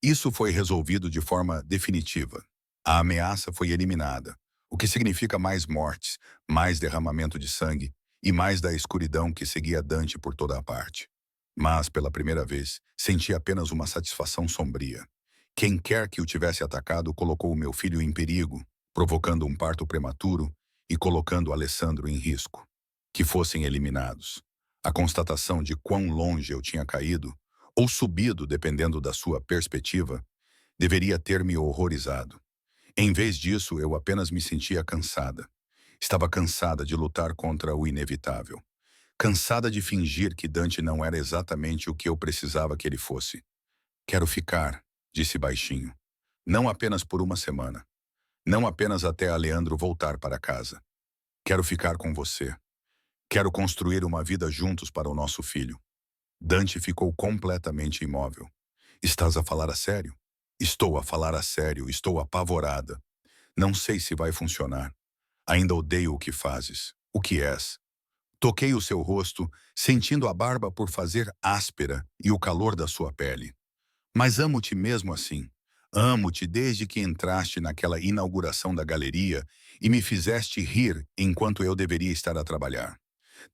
Isso foi resolvido de forma definitiva. A ameaça foi eliminada, o que significa mais mortes, mais derramamento de sangue e mais da escuridão que seguia Dante por toda a parte. Mas, pela primeira vez, senti apenas uma satisfação sombria. Quem quer que o tivesse atacado colocou o meu filho em perigo, provocando um parto prematuro e colocando Alessandro em risco. Que fossem eliminados. A constatação de quão longe eu tinha caído, ou subido dependendo da sua perspectiva, deveria ter me horrorizado. Em vez disso, eu apenas me sentia cansada. Estava cansada de lutar contra o inevitável. Cansada de fingir que Dante não era exatamente o que eu precisava que ele fosse. Quero ficar, disse baixinho. Não apenas por 1 semana. Não apenas até Aleandro voltar para casa. Quero ficar com você. Quero construir uma vida juntos para o nosso filho. Dante ficou completamente imóvel. Estás a falar a sério? Estou a falar a sério, estou apavorada. Não sei se vai funcionar. Ainda odeio o que fazes, o que és. Toquei o seu rosto, sentindo a barba por fazer áspera e o calor da sua pele. Mas amo-te mesmo assim. Amo-te desde que entraste naquela inauguração da galeria e me fizeste rir enquanto eu deveria estar a trabalhar.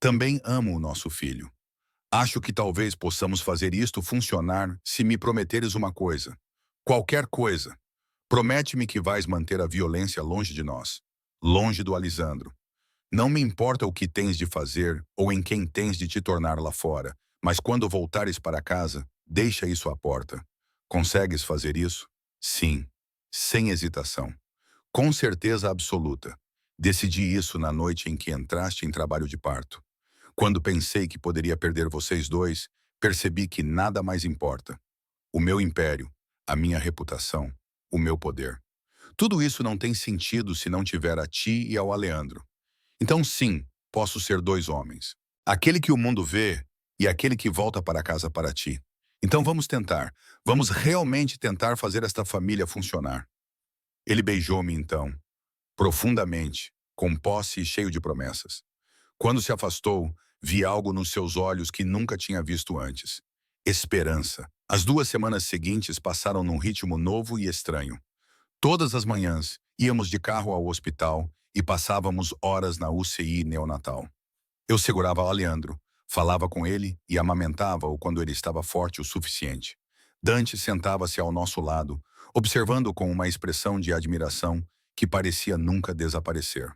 Também amo o nosso filho. Acho que talvez possamos fazer isto funcionar se me prometeres uma coisa. Qualquer coisa. Promete-me que vais manter a violência longe de nós. Longe do Alisandro. Não me importa o que tens de fazer ou em quem tens de te tornar lá fora, mas quando voltares para casa, deixa isso à porta. Consegues fazer isso? Sim. Sem hesitação. Com certeza absoluta. Decidi isso na noite em que entraste em trabalho de parto. Quando pensei que poderia perder vocês dois, percebi que nada mais importa. O meu império, a minha reputação, o meu poder. Tudo isso não tem sentido se não tiver a ti e ao Aleandro. Então sim, posso ser 2 homens. Aquele que o mundo vê e aquele que volta para casa para ti. Então vamos tentar. Vamos realmente tentar fazer esta família funcionar. Ele beijou-me então, profundamente, com posse e cheio de promessas. Quando se afastou, vi algo nos seus olhos que nunca tinha visto antes. Esperança. As 2 semanas seguintes passaram num ritmo novo e estranho. Todas as manhãs, íamos de carro ao hospital e passávamos horas na UCI neonatal. Eu segurava o Aleandro, falava com ele e amamentava-o quando ele estava forte o suficiente. Dante sentava-se ao nosso lado, observando com uma expressão de admiração que parecia nunca desaparecer.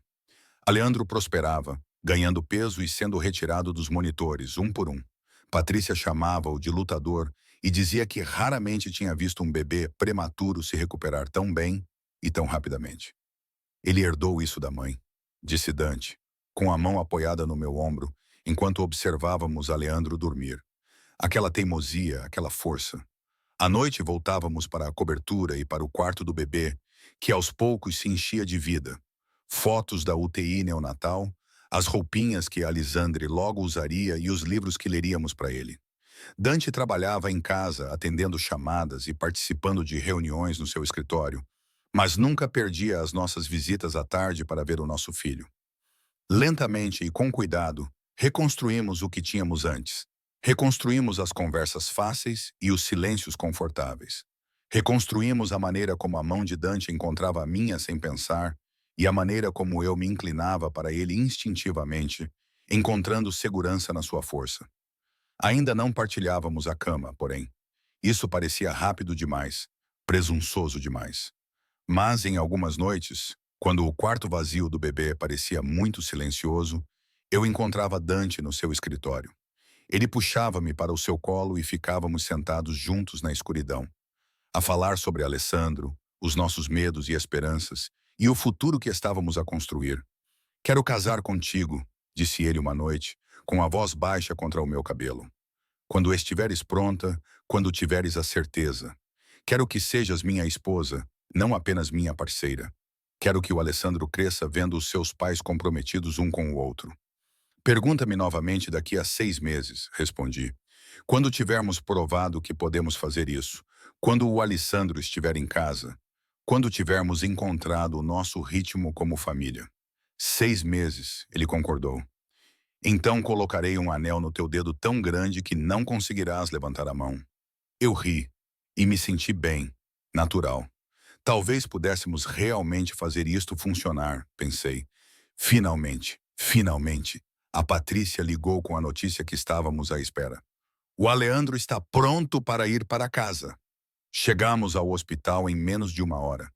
Aleandro prosperava, ganhando peso e sendo retirado dos monitores, um por um. Patrícia chamava-o de lutador e dizia que raramente tinha visto um bebê prematuro se recuperar tão bem e tão rapidamente. Ele herdou isso da mãe, disse Dante, com a mão apoiada no meu ombro, enquanto observávamos Aleandro dormir. Aquela teimosia, aquela força. À noite voltávamos para a cobertura e para o quarto do bebê, que aos poucos se enchia de vida. Fotos da UTI neonatal, as roupinhas que Alisandre logo usaria e os livros que leríamos para ele. Dante trabalhava em casa, atendendo chamadas e participando de reuniões no seu escritório, mas nunca perdia as nossas visitas à tarde para ver o nosso filho. Lentamente e com cuidado, reconstruímos o que tínhamos antes. Reconstruímos as conversas fáceis e os silêncios confortáveis. Reconstruímos a maneira como a mão de Dante encontrava a minha sem pensar e a maneira como eu me inclinava para ele instintivamente, encontrando segurança na sua força. Ainda não partilhávamos a cama, porém. Isso parecia rápido demais, presunçoso demais. Mas em algumas noites, quando o quarto vazio do bebê parecia muito silencioso, eu encontrava Dante no seu escritório. Ele puxava-me para o seu colo e ficávamos sentados juntos na escuridão, a falar sobre Alessandro, os nossos medos e esperanças, e o futuro que estávamos a construir. Quero casar contigo, disse ele uma noite, com a voz baixa contra o meu cabelo. Quando estiveres pronta, quando tiveres a certeza. Quero que sejas minha esposa, não apenas minha parceira. Quero que o Alessandro cresça vendo os seus pais comprometidos um com o outro. Pergunta-me novamente daqui a 6 meses, respondi. Quando tivermos provado que podemos fazer isso, quando o Alessandro estiver em casa, quando tivermos encontrado o nosso ritmo como família. 6 meses, ele concordou. Então colocarei um anel no teu dedo tão grande que não conseguirás levantar a mão. Eu ri e me senti bem, natural. Talvez pudéssemos realmente fazer isto funcionar, pensei. Finalmente, finalmente, a Patrícia ligou com a notícia que estávamos à espera. O Aleandro está pronto para ir para casa. Chegamos ao hospital em menos de 1 hora.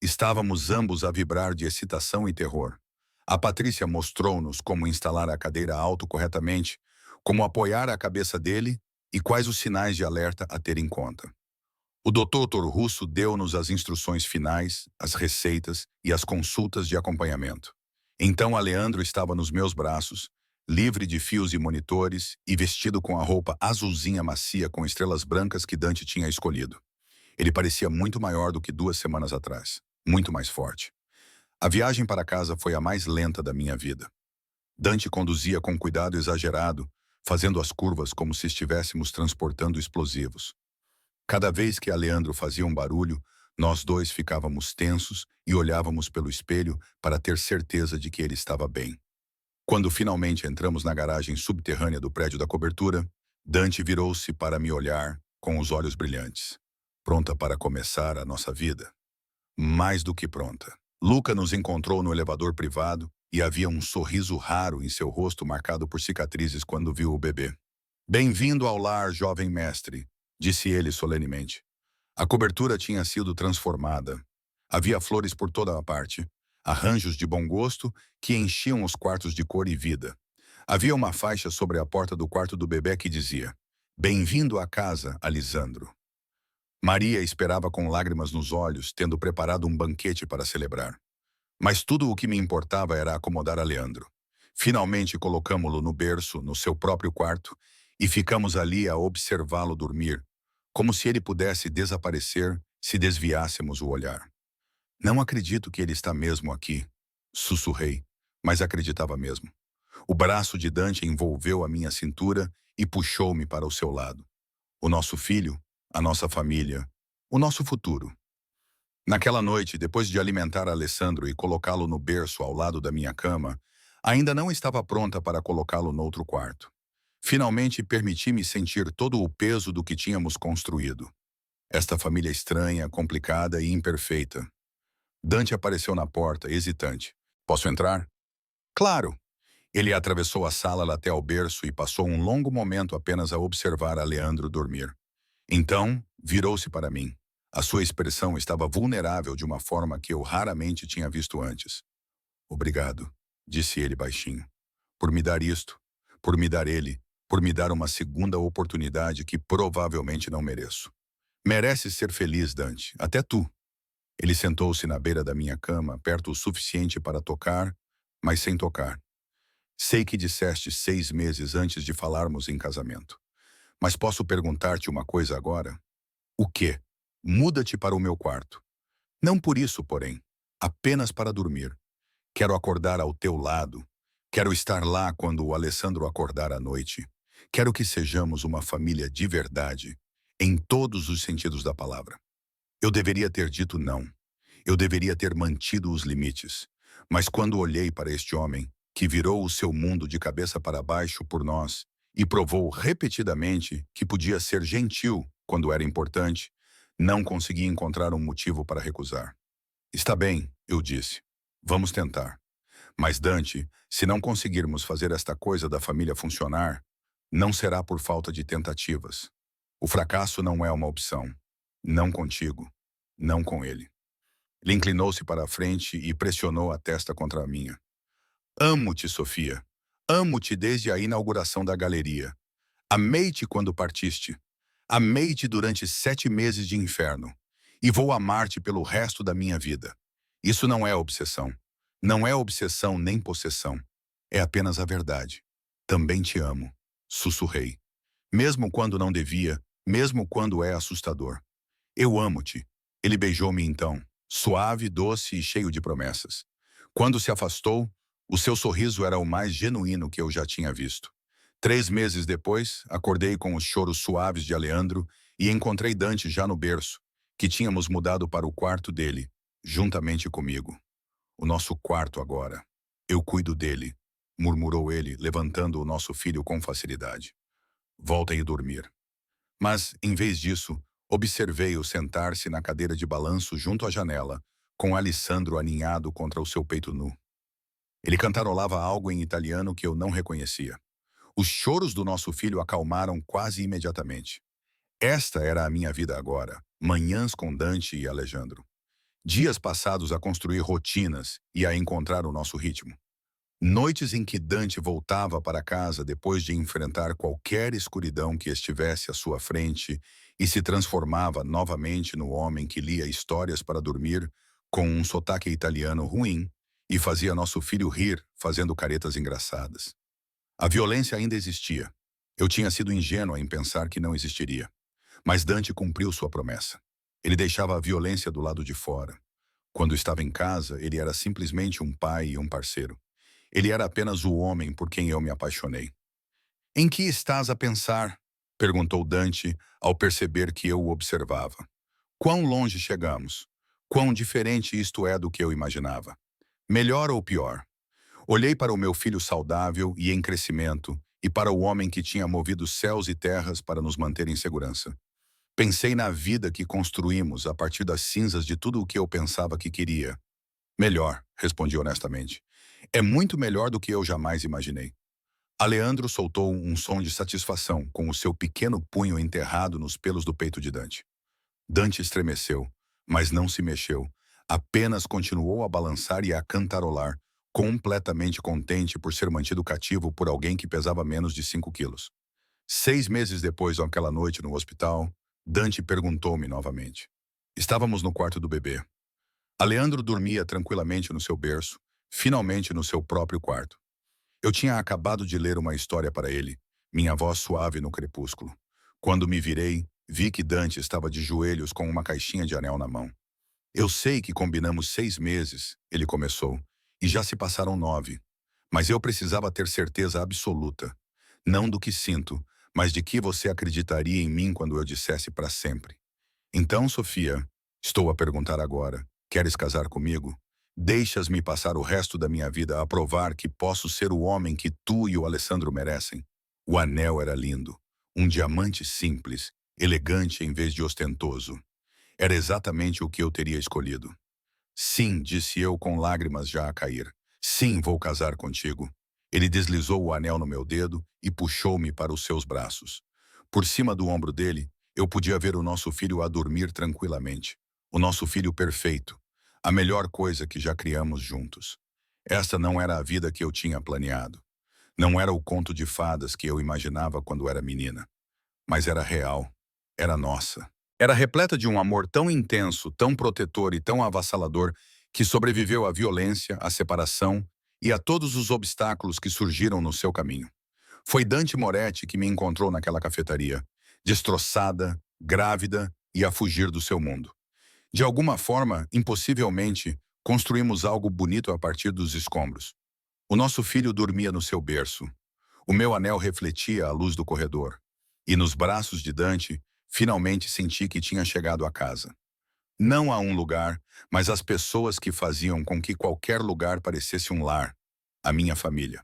Estávamos ambos a vibrar de excitação e terror. A Patrícia mostrou-nos como instalar a cadeira alto corretamente, como apoiar a cabeça dele e quais os sinais de alerta a ter em conta. O doutor Russo deu-nos as instruções finais, as receitas e as consultas de acompanhamento. Então Aleandro estava nos meus braços, livre de fios e monitores e vestido com a roupa azulzinha macia com estrelas brancas que Dante tinha escolhido. Ele parecia muito maior do que 2 semanas atrás, muito mais forte. A viagem para casa foi a mais lenta da minha vida. Dante conduzia com cuidado exagerado, fazendo as curvas como se estivéssemos transportando explosivos. Cada vez que Aleandro fazia um barulho, nós dois ficávamos tensos e olhávamos pelo espelho para ter certeza de que ele estava bem. Quando finalmente entramos na garagem subterrânea do prédio da cobertura, Dante virou-se para me olhar com os olhos brilhantes. Pronta para começar a nossa vida? Mais do que pronta. Luca nos encontrou no elevador privado e havia um sorriso raro em seu rosto marcado por cicatrizes quando viu o bebê. Bem-vindo ao lar, jovem mestre, disse ele solenemente. A cobertura tinha sido transformada. Havia flores por toda a parte, arranjos de bom gosto que enchiam os quartos de cor e vida. Havia uma faixa sobre a porta do quarto do bebê que dizia: Bem-vindo à casa, Alisandro. Maria esperava com lágrimas nos olhos, tendo preparado um banquete para celebrar. Mas tudo o que me importava era acomodar a Leandro. Finalmente colocamo-lo no berço, no seu próprio quarto, e ficamos ali a observá-lo dormir, como se ele pudesse desaparecer se desviássemos o olhar. Não acredito que ele está mesmo aqui, sussurrei, mas acreditava mesmo. O braço de Dante envolveu a minha cintura e puxou-me para o seu lado. O nosso filho, a nossa família, o nosso futuro. Naquela noite, depois de alimentar Alessandro e colocá-lo no berço ao lado da minha cama, ainda não estava pronta para colocá-lo noutro quarto. Finalmente permiti-me sentir todo o peso do que tínhamos construído. Esta família estranha, complicada e imperfeita. Dante apareceu na porta, hesitante. Posso entrar? Claro! Ele atravessou a sala até ao berço e passou um longo momento apenas a observar a Leandro dormir. Então, virou-se para mim. A sua expressão estava vulnerável de uma forma que eu raramente tinha visto antes. Obrigado, disse ele baixinho, por me dar isto, por me dar ele, por me dar uma segunda oportunidade que provavelmente não mereço. Mereces ser feliz, Dante, até tu. Ele sentou-se na beira da minha cama, perto o suficiente para tocar, mas sem tocar. Sei que disseste 6 meses antes de falarmos em casamento. Mas posso perguntar-te uma coisa agora? O quê? Muda-te para o meu quarto. Não por isso, porém, apenas para dormir. Quero acordar ao teu lado. Quero estar lá quando o Alessandro acordar à noite. Quero que sejamos uma família de verdade, em todos os sentidos da palavra. Eu deveria ter dito não. Eu deveria ter mantido os limites. Mas quando olhei para este homem, que virou o seu mundo de cabeça para baixo por nós, e provou repetidamente que podia ser gentil quando era importante, não consegui encontrar um motivo para recusar. Está bem, eu disse. Vamos tentar. Mas Dante, se não conseguirmos fazer esta coisa da família funcionar, não será por falta de tentativas. O fracasso não é uma opção. Não contigo. Não com ele. Ele inclinou-se para a frente e pressionou a testa contra a minha. Amo-te, Sofia. Amo-te desde a inauguração da galeria. Amei-te quando partiste. Amei-te durante 7 meses de inferno. E vou amar-te pelo resto da minha vida. Isso não é obsessão. Não é obsessão nem possessão. É apenas a verdade. Também te amo. Sussurrei. Mesmo quando não devia, mesmo quando é assustador. Eu amo-te. Ele beijou-me então. suave, doce e cheio de promessas. Quando se afastou, o seu sorriso era o mais genuíno que eu já tinha visto. 3 meses depois, acordei com os choros suaves de Aleandro e encontrei Dante já no berço, que tínhamos mudado para o quarto dele, juntamente comigo. O nosso quarto agora. Eu cuido dele, murmurou ele, levantando o nosso filho com facilidade. Voltem a dormir. Mas, em vez disso, observei-o sentar-se na cadeira de balanço junto à janela, com Alessandro aninhado contra o seu peito nu. Ele cantarolava algo em italiano que eu não reconhecia. Os choros do nosso filho acalmaram quase imediatamente. Esta era a minha vida agora, manhãs com Dante e Alejandro. Dias passados a construir rotinas e a encontrar o nosso ritmo. Noites em que Dante voltava para casa depois de enfrentar qualquer escuridão que estivesse à sua frente e se transformava novamente no homem que lia histórias para dormir com um sotaque italiano ruim e fazia nosso filho rir fazendo caretas engraçadas. A violência ainda existia. Eu tinha sido ingênua em pensar que não existiria. Mas Dante cumpriu sua promessa. Ele deixava a violência do lado de fora. Quando estava em casa, ele era simplesmente um pai e um parceiro. Ele era apenas o homem por quem eu me apaixonei. Em que estás a pensar? Perguntou Dante ao perceber que eu o observava. Quão longe chegamos? Quão diferente isto é do que eu imaginava? Melhor ou pior? Olhei para o meu filho saudável e em crescimento e para o homem que tinha movido céus e terras para nos manter em segurança. Pensei na vida que construímos a partir das cinzas de tudo o que eu pensava que queria. Melhor, respondi honestamente. É muito melhor do que eu jamais imaginei. Aleandro soltou um som de satisfação com o seu pequeno punho enterrado nos pelos do peito de Dante. Dante estremeceu, mas não se mexeu. Apenas continuou a balançar e a cantarolar, completamente contente por ser mantido cativo por alguém que pesava menos de 5 quilos. 6 meses depois daquela noite no hospital, Dante perguntou-me novamente. Estávamos no quarto do bebê. Aleandro dormia tranquilamente no seu berço, finalmente no seu próprio quarto. Eu tinha acabado de ler uma história para ele, minha voz suave no crepúsculo. Quando me virei, vi que Dante estava de joelhos com uma caixinha de anel na mão. Eu sei que combinamos 6 meses, ele começou, e já se passaram 9. Mas eu precisava ter certeza absoluta. Não do que sinto, mas de que você acreditaria em mim quando eu dissesse para sempre. Então, Sofia, estou a perguntar agora, queres casar comigo? Deixas-me passar o resto da minha vida a provar que posso ser o homem que tu e o Alessandro merecem? O anel era lindo. Um diamante simples, elegante em vez de ostentoso. Era exatamente o que eu teria escolhido. Sim, disse eu com lágrimas já a cair. Sim, vou casar contigo. Ele deslizou o anel no meu dedo e puxou-me para os seus braços. Por cima do ombro dele, eu podia ver o nosso filho a dormir tranquilamente. O nosso filho perfeito. A melhor coisa que já criamos juntos. Esta não era a vida que eu tinha planeado. Não era o conto de fadas que eu imaginava quando era menina. Mas era real. Era nossa. Era repleta de um amor tão intenso, tão protetor e tão avassalador que sobreviveu à violência, à separação e a todos os obstáculos que surgiram no seu caminho. Foi Dante Moretti que me encontrou naquela cafetaria, destroçada, grávida e a fugir do seu mundo. De alguma forma, impossivelmente, construímos algo bonito a partir dos escombros. O nosso filho dormia no seu berço. O meu anel refletia a luz do corredor. E nos braços de Dante, finalmente senti que tinha chegado a casa. Não a um lugar, mas às pessoas que faziam com que qualquer lugar parecesse um lar. A minha família.